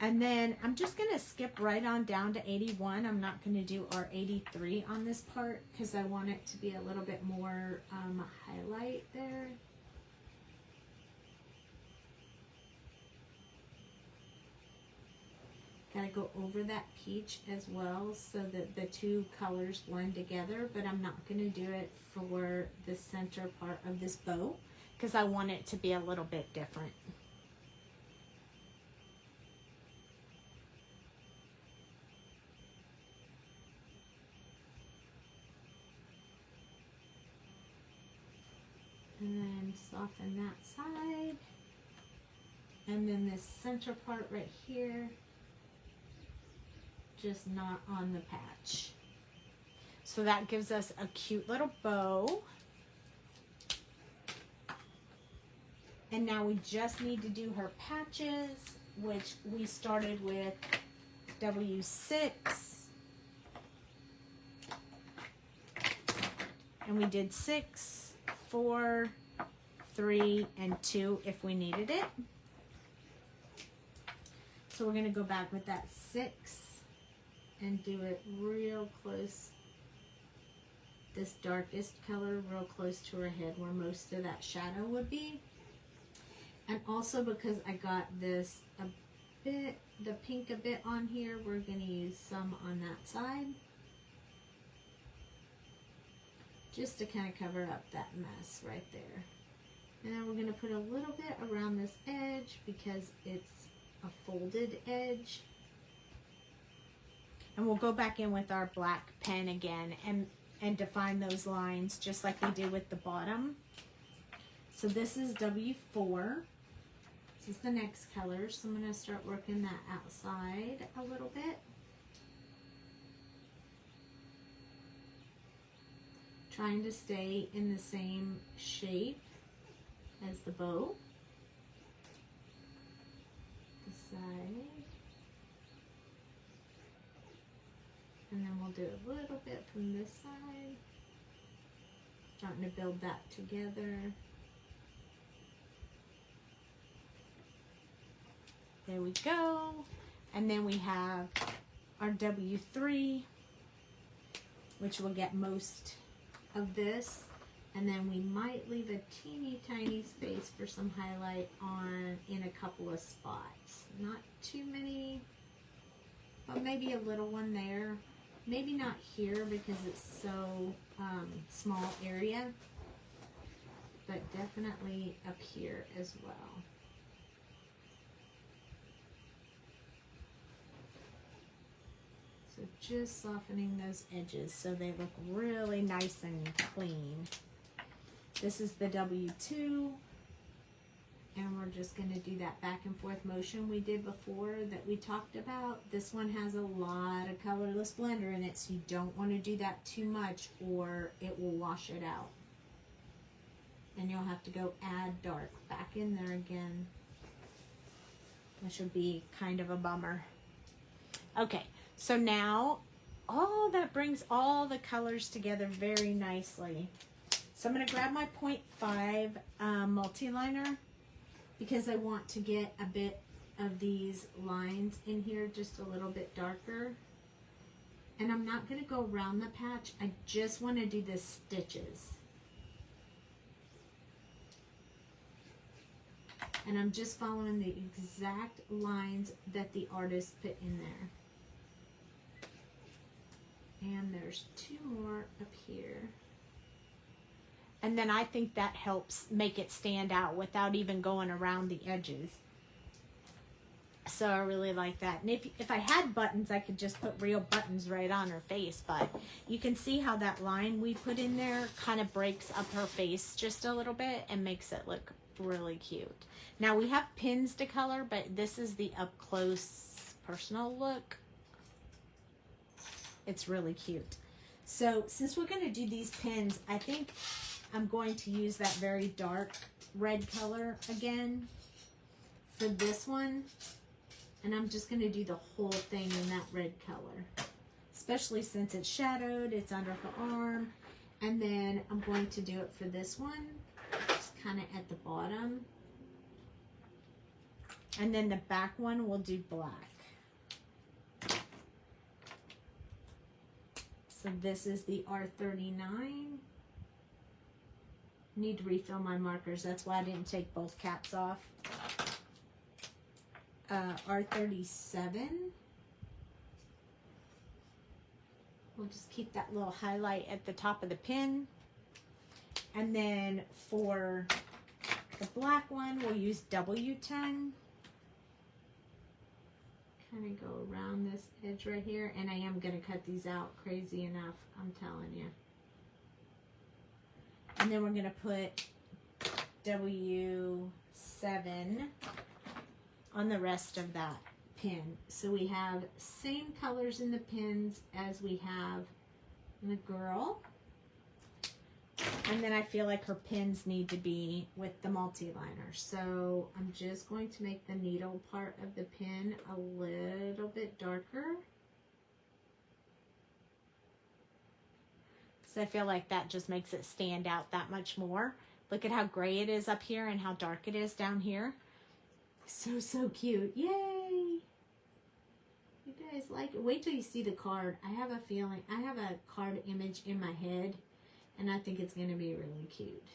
And then I'm just going to skip right on down to 81. I'm not going to do R83 on this part because I want it to be a little bit more highlight there. Gotta go over that peach as well so that the two colors blend together, but I'm not going to do it for the center part of this bow because I want it to be a little bit different. And then soften that side. And then this center part right here, just not on the patch. So that gives us a cute little bow. And now we just need to do her patches, which we started with W6. And we did 6, 4, 3, and 2 if we needed it. So we're going to go back with that 6 and do it real close, this darkest color real close to her head where most of that shadow would be. And also because I got this a bit, the pink a bit on here, we're going to use some on that side, just to kind of cover up that mess right there. And then we're going to put a little bit around this edge because it's a folded edge. And we'll go back in with our black pen again and define those lines just like we did with the bottom. So this is W4. This is the next color. So I'm going to start working that outside a little bit. Trying to stay in the same shape as the bow. The side. And then we'll do a little bit from this side. Starting to build that together. There we go. And then we have our W3, which will get most of this. And then we might leave a teeny tiny space for some highlight on in a couple of spots. Not too many, but maybe a little one there. Maybe not here because it's so small area, but definitely up here as well. So just softening those edges so they look really nice and clean. This is the W2, and we're just going to do that back and forth motion we did before that we talked about. This one has a lot of colorless blender in it, so you don't want to do that too much or it will wash it out. and you'll have to go add dark back in there again, which would be kind of a bummer. Okay, so now, oh, that brings all the colors together very nicely. So I'm going to grab my 0.5 multi-liner because I want to get a bit of these lines in here just a little bit darker. And I'm not going to go around the patch. I just want to do the stitches. And I'm just following the exact lines that the artist put in there. And there's 2 more up here. And then I think that helps make it stand out without even going around the edges. So I really like that. And if I had buttons, I could just put real buttons right on her face. But you can see how that line we put in there kind of breaks up her face just a little bit and makes it look really cute. Now we have pins to color, but this is the up close personal look. It's really cute. So since we're going to do these pins, I think I'm going to use that very dark red color again for this one. And I'm just going to do the whole thing in that red color. Especially since it's shadowed, it's under her arm. And then I'm going to do it for this one, just kind of at the bottom. And then the back one we'll do black. So this is the R39. Need to refill my markers. That's why I didn't take both caps off. R37. We'll just keep that little highlight at the top of the pin. And then for the black one, we'll use W10. Kind of go around this edge right here. And I am going to cut these out crazy enough, I'm telling you. And then we're going to put W7 on the rest of that pin. So we have same colors in the pins as we have in the girl. And then I feel like her pins need to be with the multi-liner. So I'm just going to make the needle part of the pin a little bit darker. So I feel like that just makes it stand out that much more. Look at how gray it is up here and how dark it is down here. So, so cute. Yay! You guys like it? Wait till you see the card. I have a feeling, I have a card image in my head, and I think it's going to be really cute.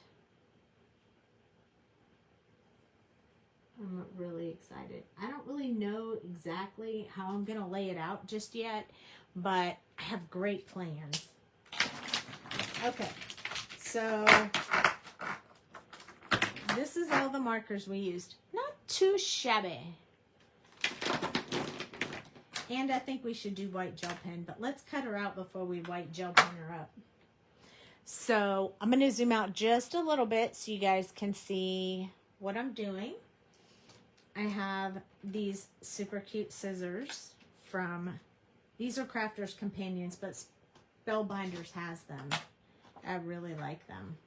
I'm really excited. I don't really know exactly how I'm going to lay it out just yet, but I have great plans. Okay, so this is all the markers we used. Not too shabby. And I think we should do white gel pen, but let's cut her out before we white gel pen her up. So I'm going to zoom out just a little bit so you guys can see what I'm doing. I have these super cute scissors from, these are Crafter's Companions, but Spellbinders has them. I really like them.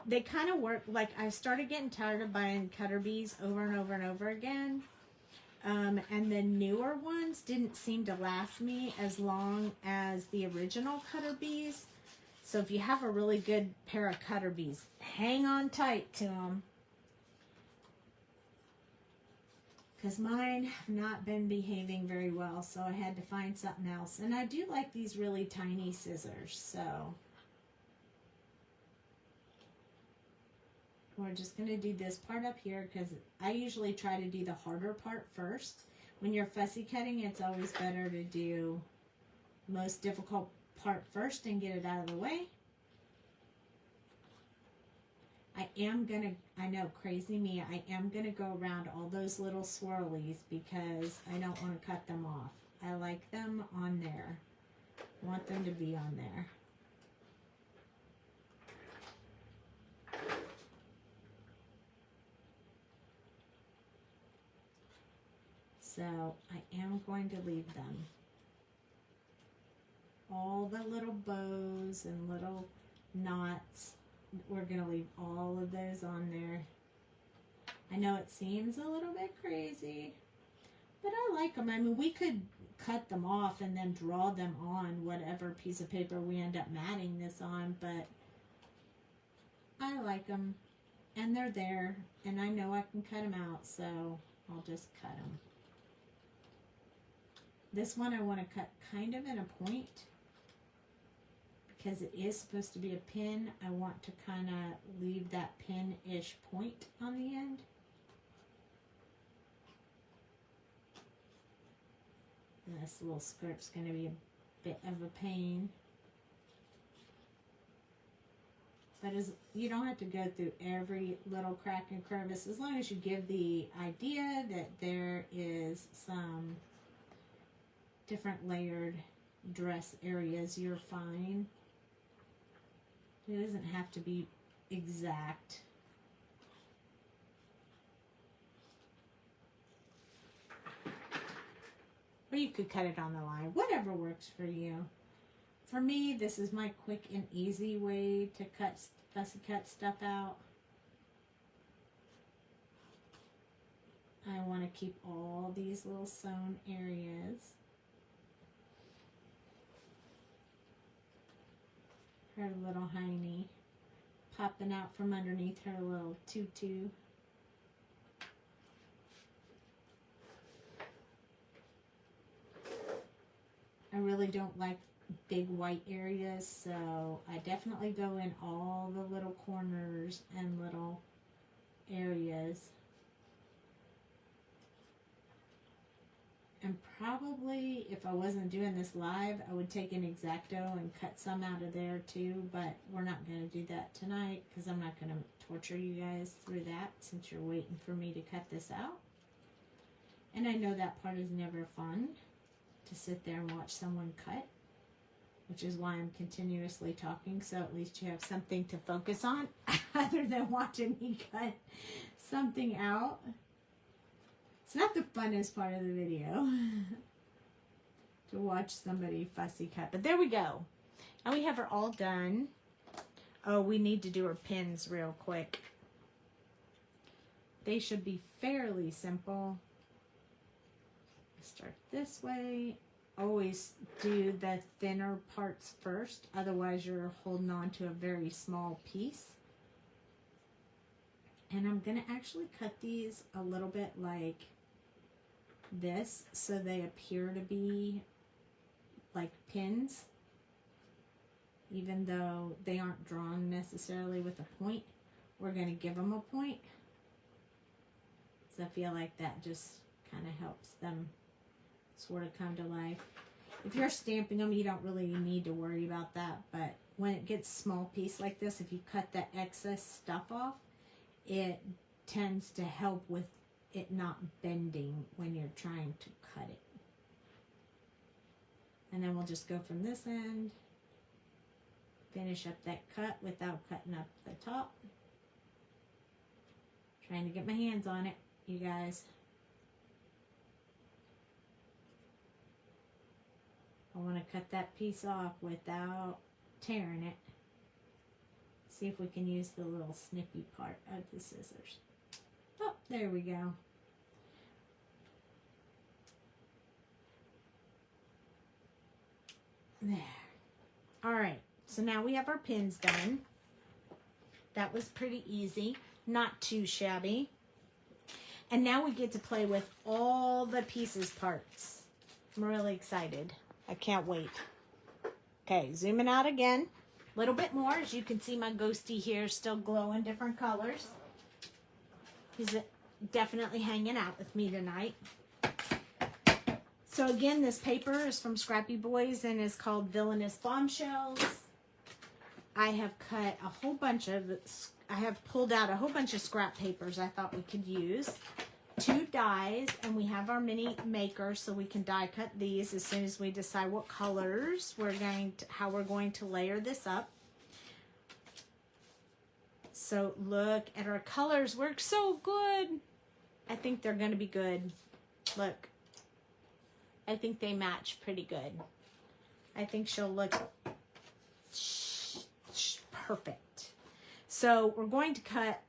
They kind of work, like I started getting tired of buying cutter bees over and over and over again. And the newer ones didn't seem to last me as long as the original cutter bees. So if you have a really good pair of cutter bees, hang on tight to them. Because mine have not been behaving very well, so I had to find something else. And I do like these really tiny scissors, so we're just going to do this part up here because I usually try to do the harder part first. When you're fussy cutting, it's always better to do the most difficult part first and get it out of the way. I am going to, I know, crazy me, I am going to go around all those little swirlies because I don't want to cut them off. I like them on there. I want them to be on there. So I am going to leave them. All the little bows and little knots. We're going to leave all of those on there. I know it seems a little bit crazy, but I like them. I mean, we could cut them off and then draw them on whatever piece of paper we end up matting this on, but I like them, and they're there, and I know I can cut them out, so I'll just cut them. This one I want to cut kind of in a point because it is supposed to be a pin. I want to kind of leave that pin-ish point on the end. And this little skirt's going to be a bit of a pain. But you don't have to go through every little crack and crevice. As long as you give the idea that there is some different layered dress areas, you're fine. It doesn't have to be exact. Or you could cut it on the line. Whatever works for you. For me, this is my quick and easy way to fussy cut stuff out. I want to keep all these little sewn areas. Her little hiney popping out from underneath her little tutu. I really don't like big white areas, so I definitely go in all the little corners and little areas. And probably if I wasn't doing this live, I would take an X-Acto and cut some out of there too, but we're not going to do that tonight because I'm not going to torture you guys through that since you're waiting for me to cut this out. And I know that part is never fun, to sit there and watch someone cut, which is why I'm continuously talking, so at least you have something to focus on other than watching me cut something out. It's not the funnest part of the video to watch somebody fussy cut, but there we go. And we have her all done. Oh, we need to do her pins real quick. They should be fairly simple. Start this way. Always do the thinner parts first, otherwise you're holding on to a very small piece. And I'm going to actually cut these a little bit like this so they appear to be like pins, even though they aren't drawn necessarily with a point. We're going to give them a point, so I feel like that just kind of helps them sort of come to life. If you're stamping them, you don't really need to worry about that, but when it gets small piece like this, if you cut that excess stuff off, it tends to help with it not bending when you're trying to cut it. And then we'll just go from this end, finish up that cut without cutting up the top. Trying to get my hands on it, you guys. I want to cut that piece off without tearing it. See if we can use the little snippy part of the scissors. Oh, there we go. There. All right, so now we have our pins done. That was pretty easy, not too shabby. And now we get to play with all the pieces parts. I'm really excited. I can't wait. Okay, zooming out again. A little bit more. As you can see, my ghosty here is still glowing different colors. He's definitely hanging out with me tonight. So again, this paper is from Scrappy Boys and is called Villainous Bombshells. I have cut a whole bunch of, I have pulled out a whole bunch of scrap papers I thought we could use. 2 dies, and we have our mini maker, so we can die cut these as soon as we decide what colors we're going to, how we're going to layer this up. So look at our colors, work so good. I think they're going to be good. Look, I think they match pretty good. I think she'll look perfect. So we're going to cut,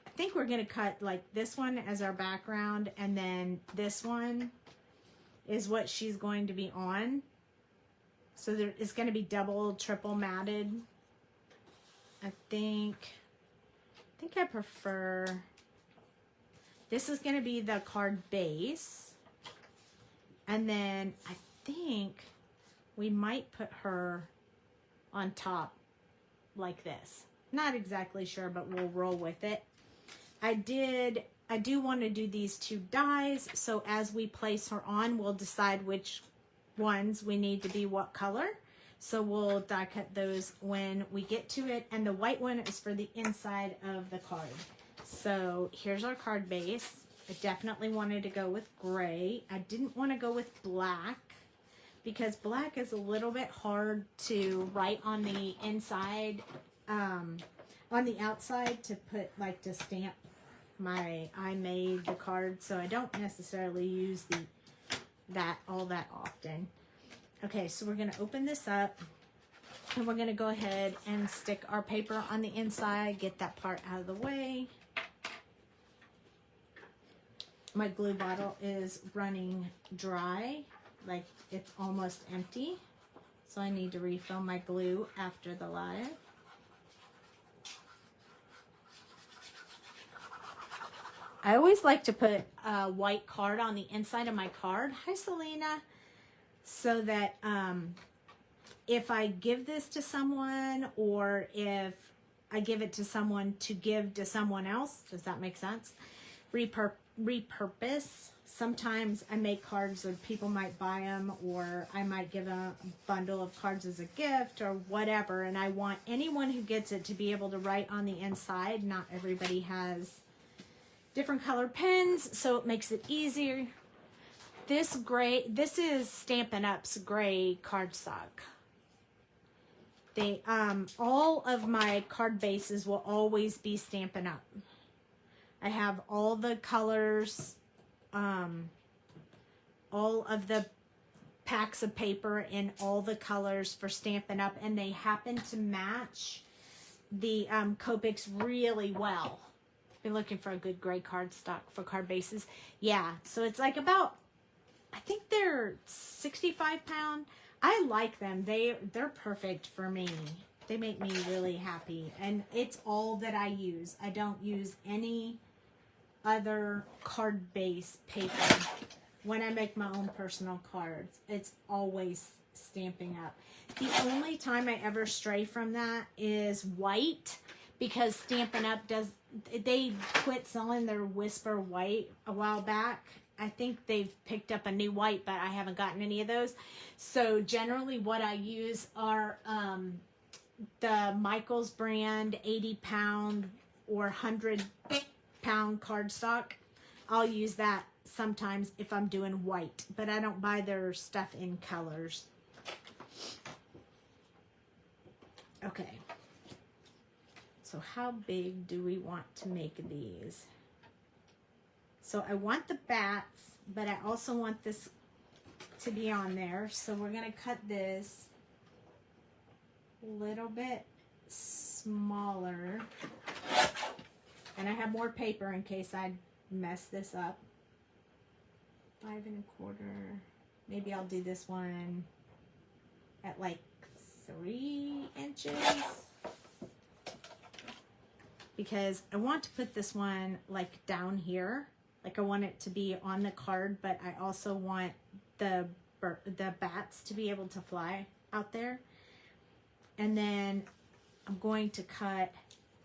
I think we're going to cut like this one as our background, and then this one is what she's going to be on. So there is going to be double, triple matted. I think I prefer, this is going to be the card base. And then I think we might put her on top like this. Not exactly sure, but we'll roll with it. I do want to do these two dies, so as we place her on, we'll decide which ones we need to be what color. So we'll die cut those when we get to it. And the white one is for the inside of the card. So here's our card base. I definitely wanted to go with gray. I didn't want to go with black because black is a little bit hard to write on the inside, on the outside to put, like, to stamp I made the card. So I don't necessarily use all that often. Okay, so we're going to open this up, and we're going to go ahead and stick our paper on the inside, get that part out of the way. My glue bottle is running dry, like it's almost empty, so I need to refill my glue after the live. I always like to put a white card on the inside of my card. Hi, Selena. So that if I give this to someone, or if I give it to someone to give to someone else, does that make sense? Repurpose. Sometimes I make cards that people might buy them, or I might give a bundle of cards as a gift or whatever, and I want anyone who gets it to be able to write on the inside. Not everybody has different colored pens, so it makes it easier. This is Stampin' Up's gray cardstock. All of my card bases will always be Stampin' Up. I have all the colors, all of the packs of paper in all the colors for Stampin' Up, and they happen to match the Copics really well. Been looking for a good gray cardstock for card bases. Yeah, so it's like about, I think they're 65 pound. I like them. They're perfect for me. They make me really happy. And it's all that I use. I don't use any other card base paper when I make my own personal cards. It's always Stampin' Up. The only time I ever stray from that is white, because Stampin' Up they quit selling their Whisper white a while back. I think they've picked up a new white, but I haven't gotten any of those. So generally what I use are the Michaels brand 80 pound or 100 pound cardstock. I'll use that sometimes if I'm doing white, but I don't buy their stuff in colors. Okay. So how big do we want to make these? So I want the bats, but I also want this to be on there. So we're going to cut this a little bit smaller. And I have more paper in case I mess this up. 5 1/4. Maybe I'll do this one at like 3 inches. Because I want to put this one like down here. Like I want it to be on the card, but I also want the bats to be able to fly out there. And then I'm going to cut,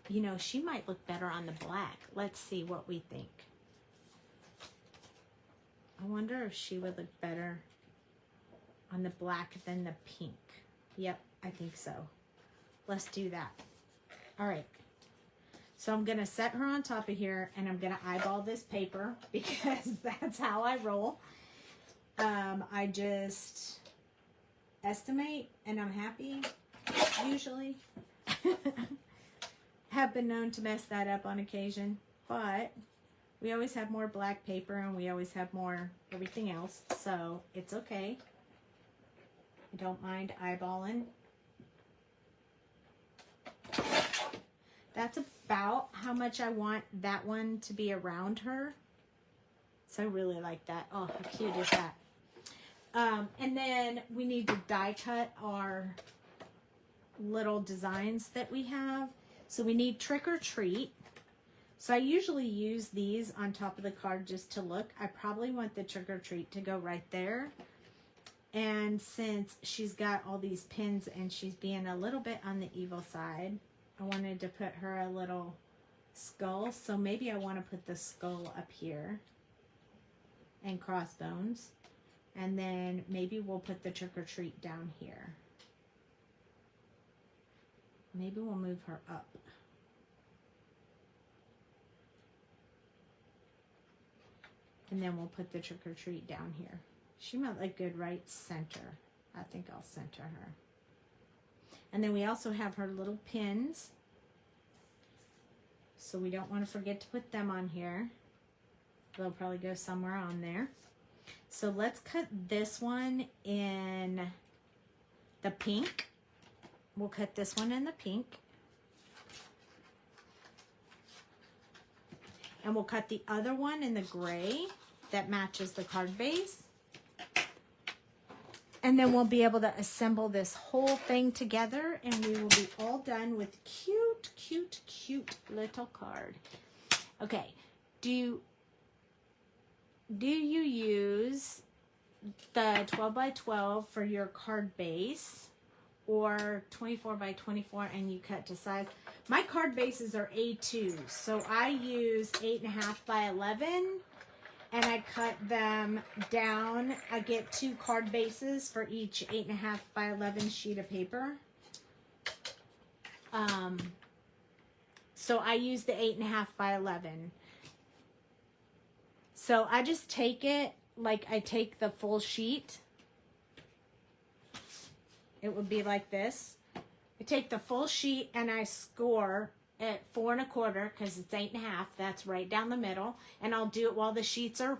you know, she might look better on the black. Let's see what we think. I wonder if she would look better on the black than the pink. Yep, I think so. Let's do that. All right. So I'm going to set her on top of here, and I'm going to eyeball this paper because that's how I roll. I just estimate, and I'm happy, usually. Have been known to mess that up on occasion, but we always have more black paper, and we always have more everything else, so it's okay. I don't mind eyeballing. that's about how much I want that one to be around her. So I really like that. Oh, how cute is that? And then we need to die cut our little designs that we have. So we need trick or treat. So I usually use these on top of the card just to look. I probably want the trick or treat to go right there. And since she's got all these pins and she's being a little bit on the evil side, I wanted to put her a little skull. So maybe I want to put the skull up here and crossbones. And then maybe we'll put the trick or treat down here. Maybe we'll move her up. And then we'll put the trick or treat down here. She might look good right center. I think I'll center her. And then we also have her little pins. So we don't want to forget to put them on here. They'll probably go somewhere on there. So let's cut this one in the pink. We'll cut this one in the pink. And we'll cut the other one in the gray that matches the card base. And then we'll be able to assemble this whole thing together and we will be all done with cute, cute, cute little card. Okay, do you use the 12 by 12 for your card base or 24 by 24 and you cut to size? My card bases are A2, so I use 8.5 by 11 and I cut them down. I get 2 card bases for each 8.5 by 11 sheet of paper. So I use the 8.5 by 11. So I just take it like I take the full sheet. It would be like this. I take the full sheet and I score at 4 1/4 because it's 8.5. That's right down the middle. And I'll do it while the sheets are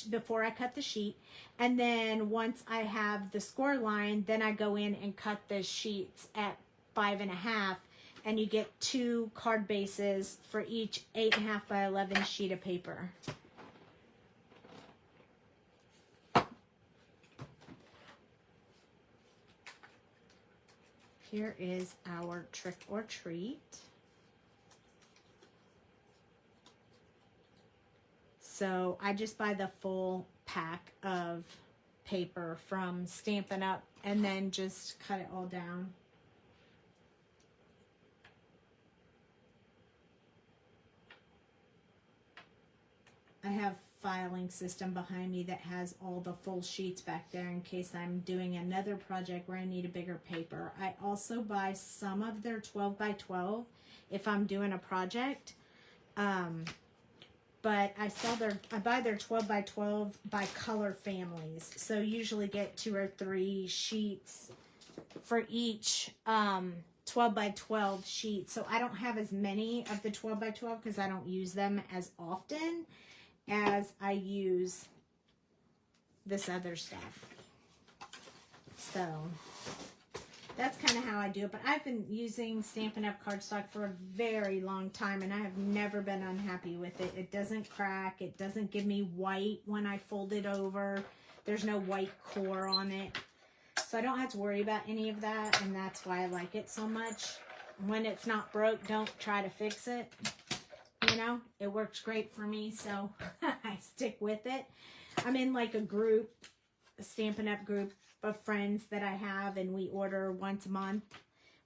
before I cut the sheet. And then once I have the score line, then I go in and cut the sheets at 5.5. And you get 2 card bases for each 8.5 by 11 sheet of paper. Here is our trick or treat. So I just buy the full pack of paper from Stampin' Up! And then just cut it all down. I have filing system behind me that has all the full sheets back there in case I'm doing another project where I need a bigger paper. I also buy some of their 12 by 12 if I'm doing a project. But I buy their 12 by 12 by color families. So usually get 2 or 3 sheets for each 12 by 12 sheet. So I don't have as many of the 12 by 12 because I don't use them as often as I use this other stuff. So that's kind of how I do it. But I've been using Stampin' Up! Cardstock for a very long time and I have never been unhappy with it. It doesn't crack. It doesn't give me white when I fold it over. There's no white core on it. So I don't have to worry about any of that, and that's why I like it so much. When it's not broke, don't try to fix it. You know, it works great for me, so I stick with it. I'm in like a group, a Stampin' Up! Group of friends that I have, and we order once a month.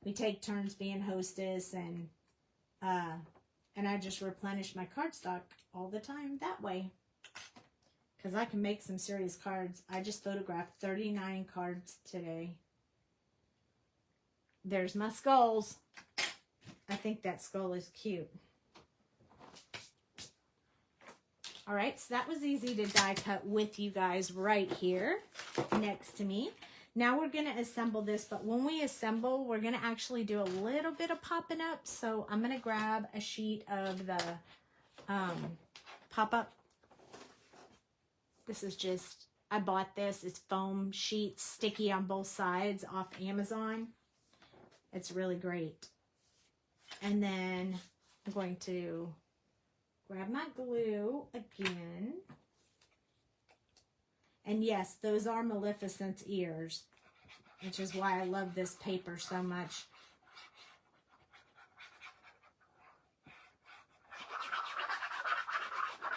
We take turns being hostess, and I just replenish my cardstock all the time that way. Because I can make some serious cards. I just photographed 39 cards today. There's my skulls. I think that skull is cute. All right, so that was easy to die cut with you guys right here next to me. Now we're going to assemble this, but when we assemble, we're going to actually do a little bit of popping up. So I'm going to grab a sheet of the pop-up. This is just, I bought this. It's foam sheets, sticky on both sides off Amazon. It's really great. And then I'm going to grab my glue again. And yes, those are Maleficent's ears, which is why I love this paper so much.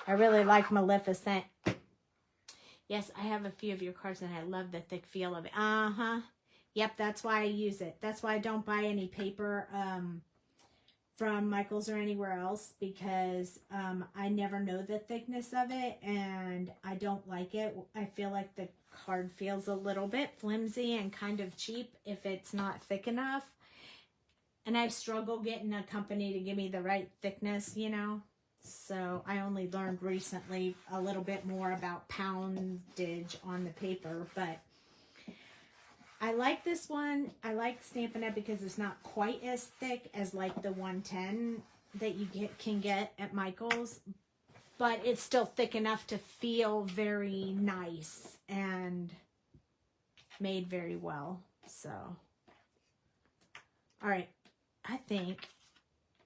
I really like Maleficent. Yes, I have a few of your cards and I love the thick feel of it. Yep, that's why I use it. That's why I don't buy any paper from Michael's or anywhere else, because I never know the thickness of it and I don't like it. I feel like the card feels a little bit flimsy and kind of cheap if it's not thick enough. And I struggle getting a company to give me the right thickness, you know. So I only learned recently a little bit more about poundage on the paper, but I like this one. I like Stampin' Up! Because it's not quite as thick as like the 110 that you can get at Michael's, but it's still thick enough to feel very nice and made very well. So, all right, I think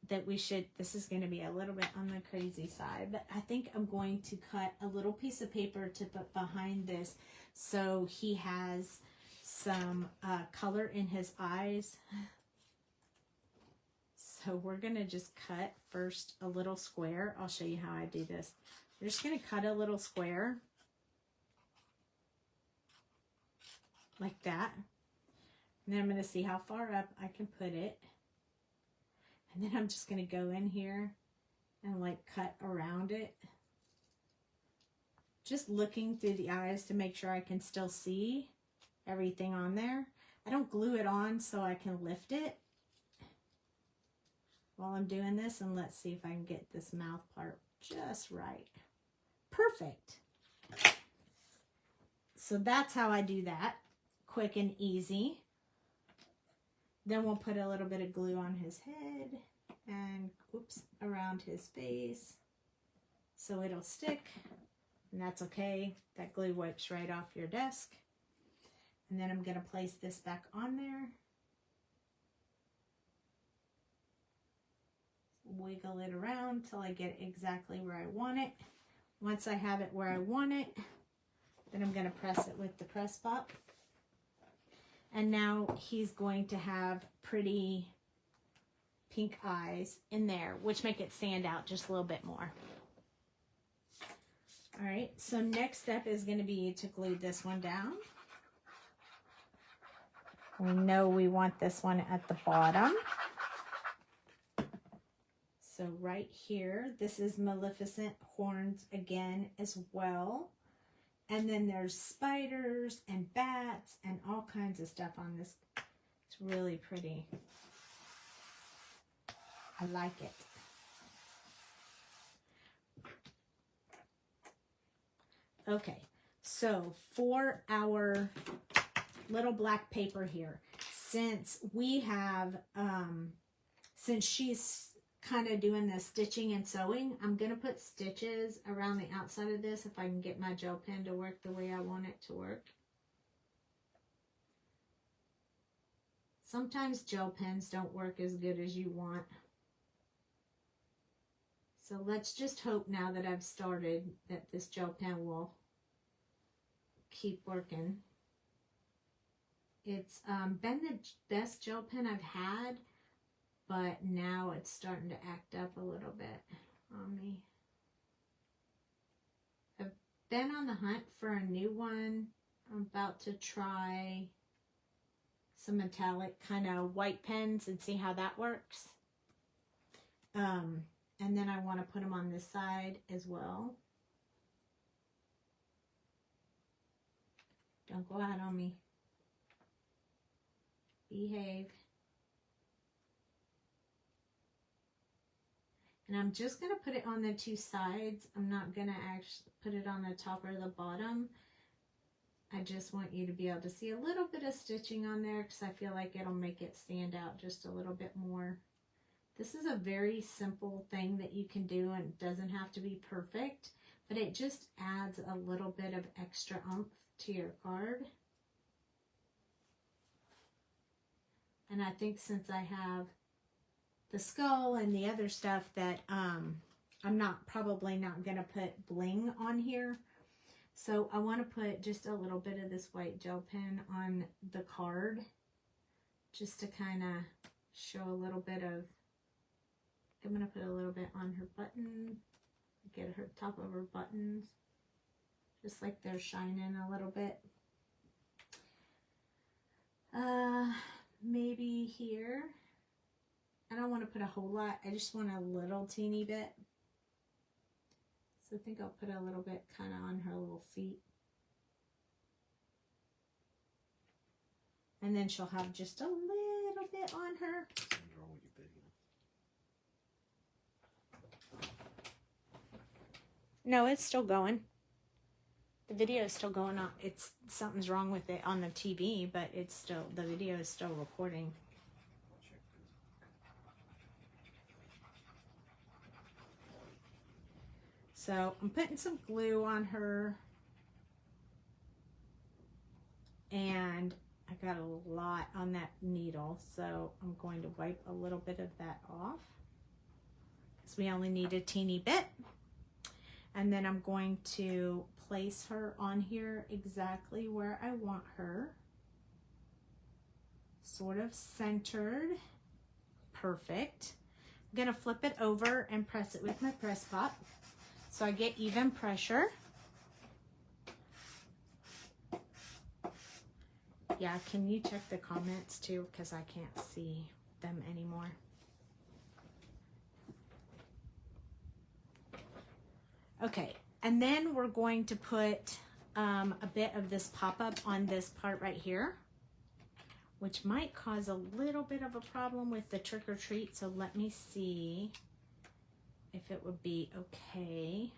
that we should, this is going to be a little bit on the crazy side, but I think I'm going to cut a little piece of paper to put behind this so he has some color in his eyes. So we're going to just cut first a little square. I'll show you how I do this. We're just going to cut a little square like that. And then I'm going to see how far up I can put it. And then I'm just going to go in here and like cut around it. Just looking through the eyes to make sure I can still see everything on there. I don't glue it on so I can lift it while I'm doing this. And let's see if I can get this mouth part just right. Perfect. So that's how I do that. Quick and easy. Then we'll put a little bit of glue on his head and, oops, around his face so it'll stick, and that's okay. That glue wipes right off your desk. And then I'm going to place this back on there. Wiggle it around till I get exactly where I want it. Once I have it where I want it, then I'm going to press it with the press pop. And now he's going to have pretty pink eyes in there, which make it stand out just a little bit more. All right, so next step is going to be to glue this one down. We know we want this one at the bottom. So right here, this is Maleficent horns again as well. And then there's spiders and bats and all kinds of stuff on this. It's really pretty. I like it. Okay, so for our little black paper here, since we have, since she's kind of doing the stitching and sewing, I'm going to put stitches around the outside of this if I can get my gel pen to work the way I want it to work. Sometimes gel pens don't work as good as you want. So let's just hope now that I've started that this gel pen will keep working. It's been the best gel pen I've had, but now it's starting to act up a little bit on me. I've been on the hunt for a new one. I'm about to try some metallic kind of white pens and see how that works. And then I want to put them on this side as well. Don't go out on me. Behave. And I'm just going to put it on the two sides. I'm not going to actually put it on the top or the bottom. I just want you to be able to see a little bit of stitching on there because I feel like it'll make it stand out just a little bit more. This is a very simple thing that you can do and it doesn't have to be perfect, but it just adds a little bit of extra oomph to your card. And I think since I have the skull and the other stuff that I'm probably not going to put bling on here. So I want to put just a little bit of this white gel pen on the card just to kind of show a little bit of, I'm going to put a little bit on her button, get her top of her buttons, just like they're shining a little bit. Maybe here. I don't want to put a whole lot. I just want a little teeny bit. So I think I'll put a little bit kind of on her little feet. And then she'll have just a little bit on her. Something's wrong with your video. No, it's still going. The video is still going on. It's something's wrong with it on the TV, but it's still, the video is still recording. So I'm putting some glue on her, and I got a lot on that needle, so I'm going to wipe a little bit of that off because we only need a teeny bit. And then I'm going to place her on here exactly where I want her, sort of centered. Perfect. I'm gonna flip it over and press it with my press pop so I get even pressure. Yeah, can you check the comments too, because I can't see them anymore. Okay, and then we're going to put a bit of this pop-up on this part right here, which might cause a little bit of a problem with the trick or treat. So let me see if it would be okay.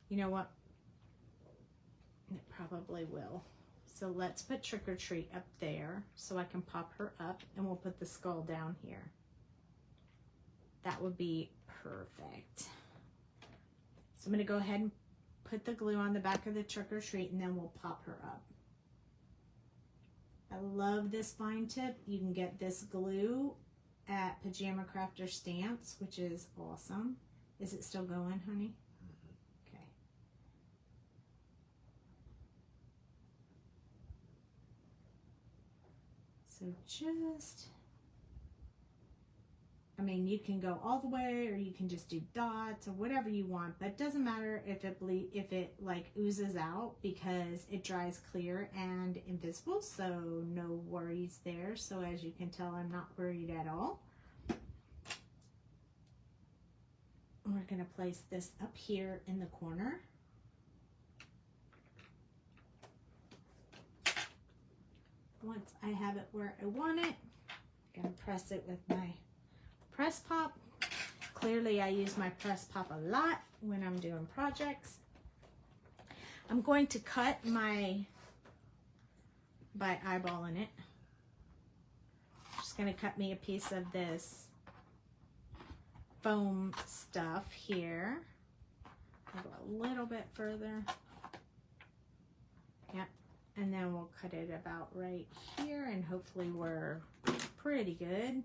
You know what? It probably will. So let's put trick or treat up there so I can pop her up, and we'll put the skull down here. That would be perfect. So I'm going to go ahead and put the glue on the back of the trick or treat, and then we'll pop her up. I love this vine tip. You can get this glue at Pajama Crafter Stamps, which is awesome. Is it still going, honey? Okay. So just, I mean, you can go all the way, or you can just do dots or whatever you want, but it doesn't matter if it like oozes out, because it dries clear and invisible, so no worries there. So as you can tell, I'm not worried at all. We're gonna place this up here in the corner. Once I have it where I want it, I'm gonna press it with my press pop. Clearly I use my press pop a lot when I'm doing projects. I'm going to cut by eyeballing it. Just going to cut me a piece of this foam stuff here. I'll go a little bit further. Yep. And then we'll cut it about right here, and hopefully we're pretty good.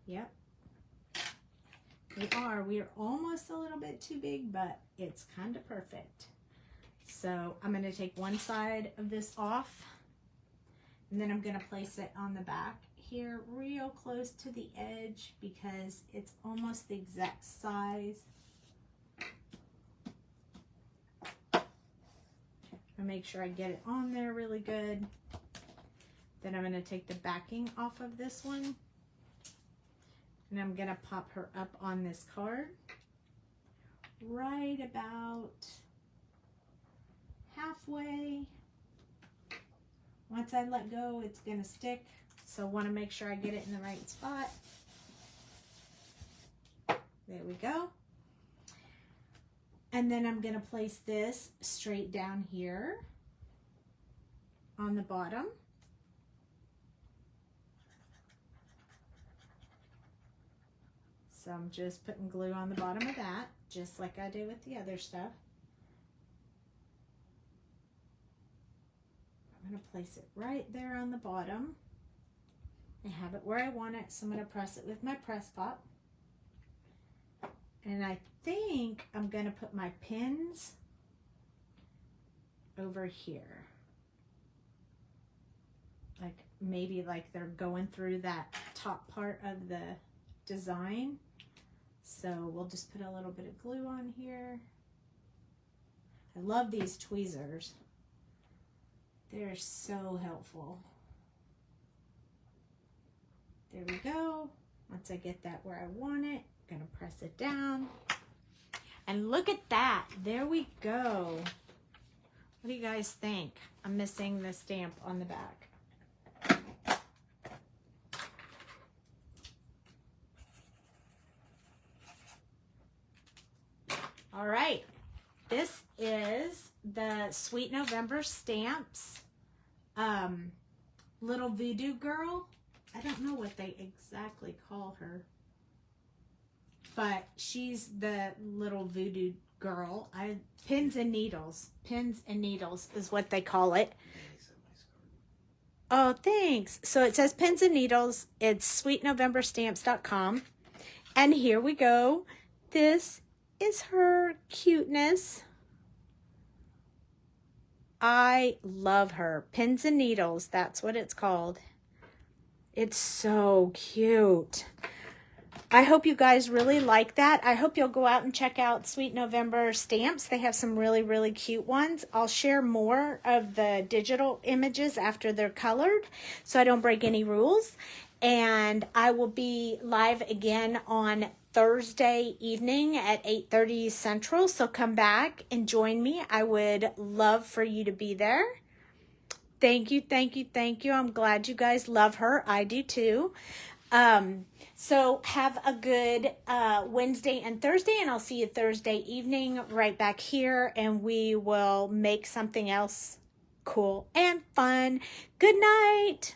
Yep. We are almost a little bit too big, but it's kind of perfect. So I'm going to take one side of this off, and then I'm going to place it on the back here real close to the edge, because it's almost the exact size. And make sure I get it on there really good. Then I'm going to take the backing off of this one, and I'm going to pop her up on this card right about halfway. Once I let go, it's going to stick, so I want to make sure I get it in the right spot. There we go. And then I'm going to place this straight down here on the bottom. So I'm just putting glue on the bottom of that, just like I did with the other stuff. I'm going to place it right there on the bottom. I have it where I want it, so I'm going to press it with my press pop. And I think I'm going to put my pins over here. Like maybe like they're going through that top part of the design. So we'll just put a little bit of glue on here. I love these tweezers. They're so helpful. There we go. Once I get that where I want it, I'm gonna press it down. And look at that, there we go. What do you guys think? I'm missing the stamp on the back. All right, this is the Sweet November Stamps little Voodoo girl. I don't know what they exactly call her, but she's the little Voodoo girl. Pins and needles is what they call it. Oh, thanks. So it says pins and needles. It's sweetnovemberstamps.com. And here we go. This is her cuteness. I love her. Pins and needles, that's what it's called. It's so cute. I hope you guys really like that. I hope you'll go out and check out Sweet November Stamps. They have some really, really cute ones. I'll share more of the digital images after they're colored so I don't break any rules. And I will be live again on Thursday evening at 8:30 Central. So come back and join me. I would love for you to be there. Thank you, thank you, thank you. I'm glad you guys love her. I do too. So have a good Wednesday and Thursday, and I'll see you Thursday evening right back here, and we will make something else cool and fun. Good night.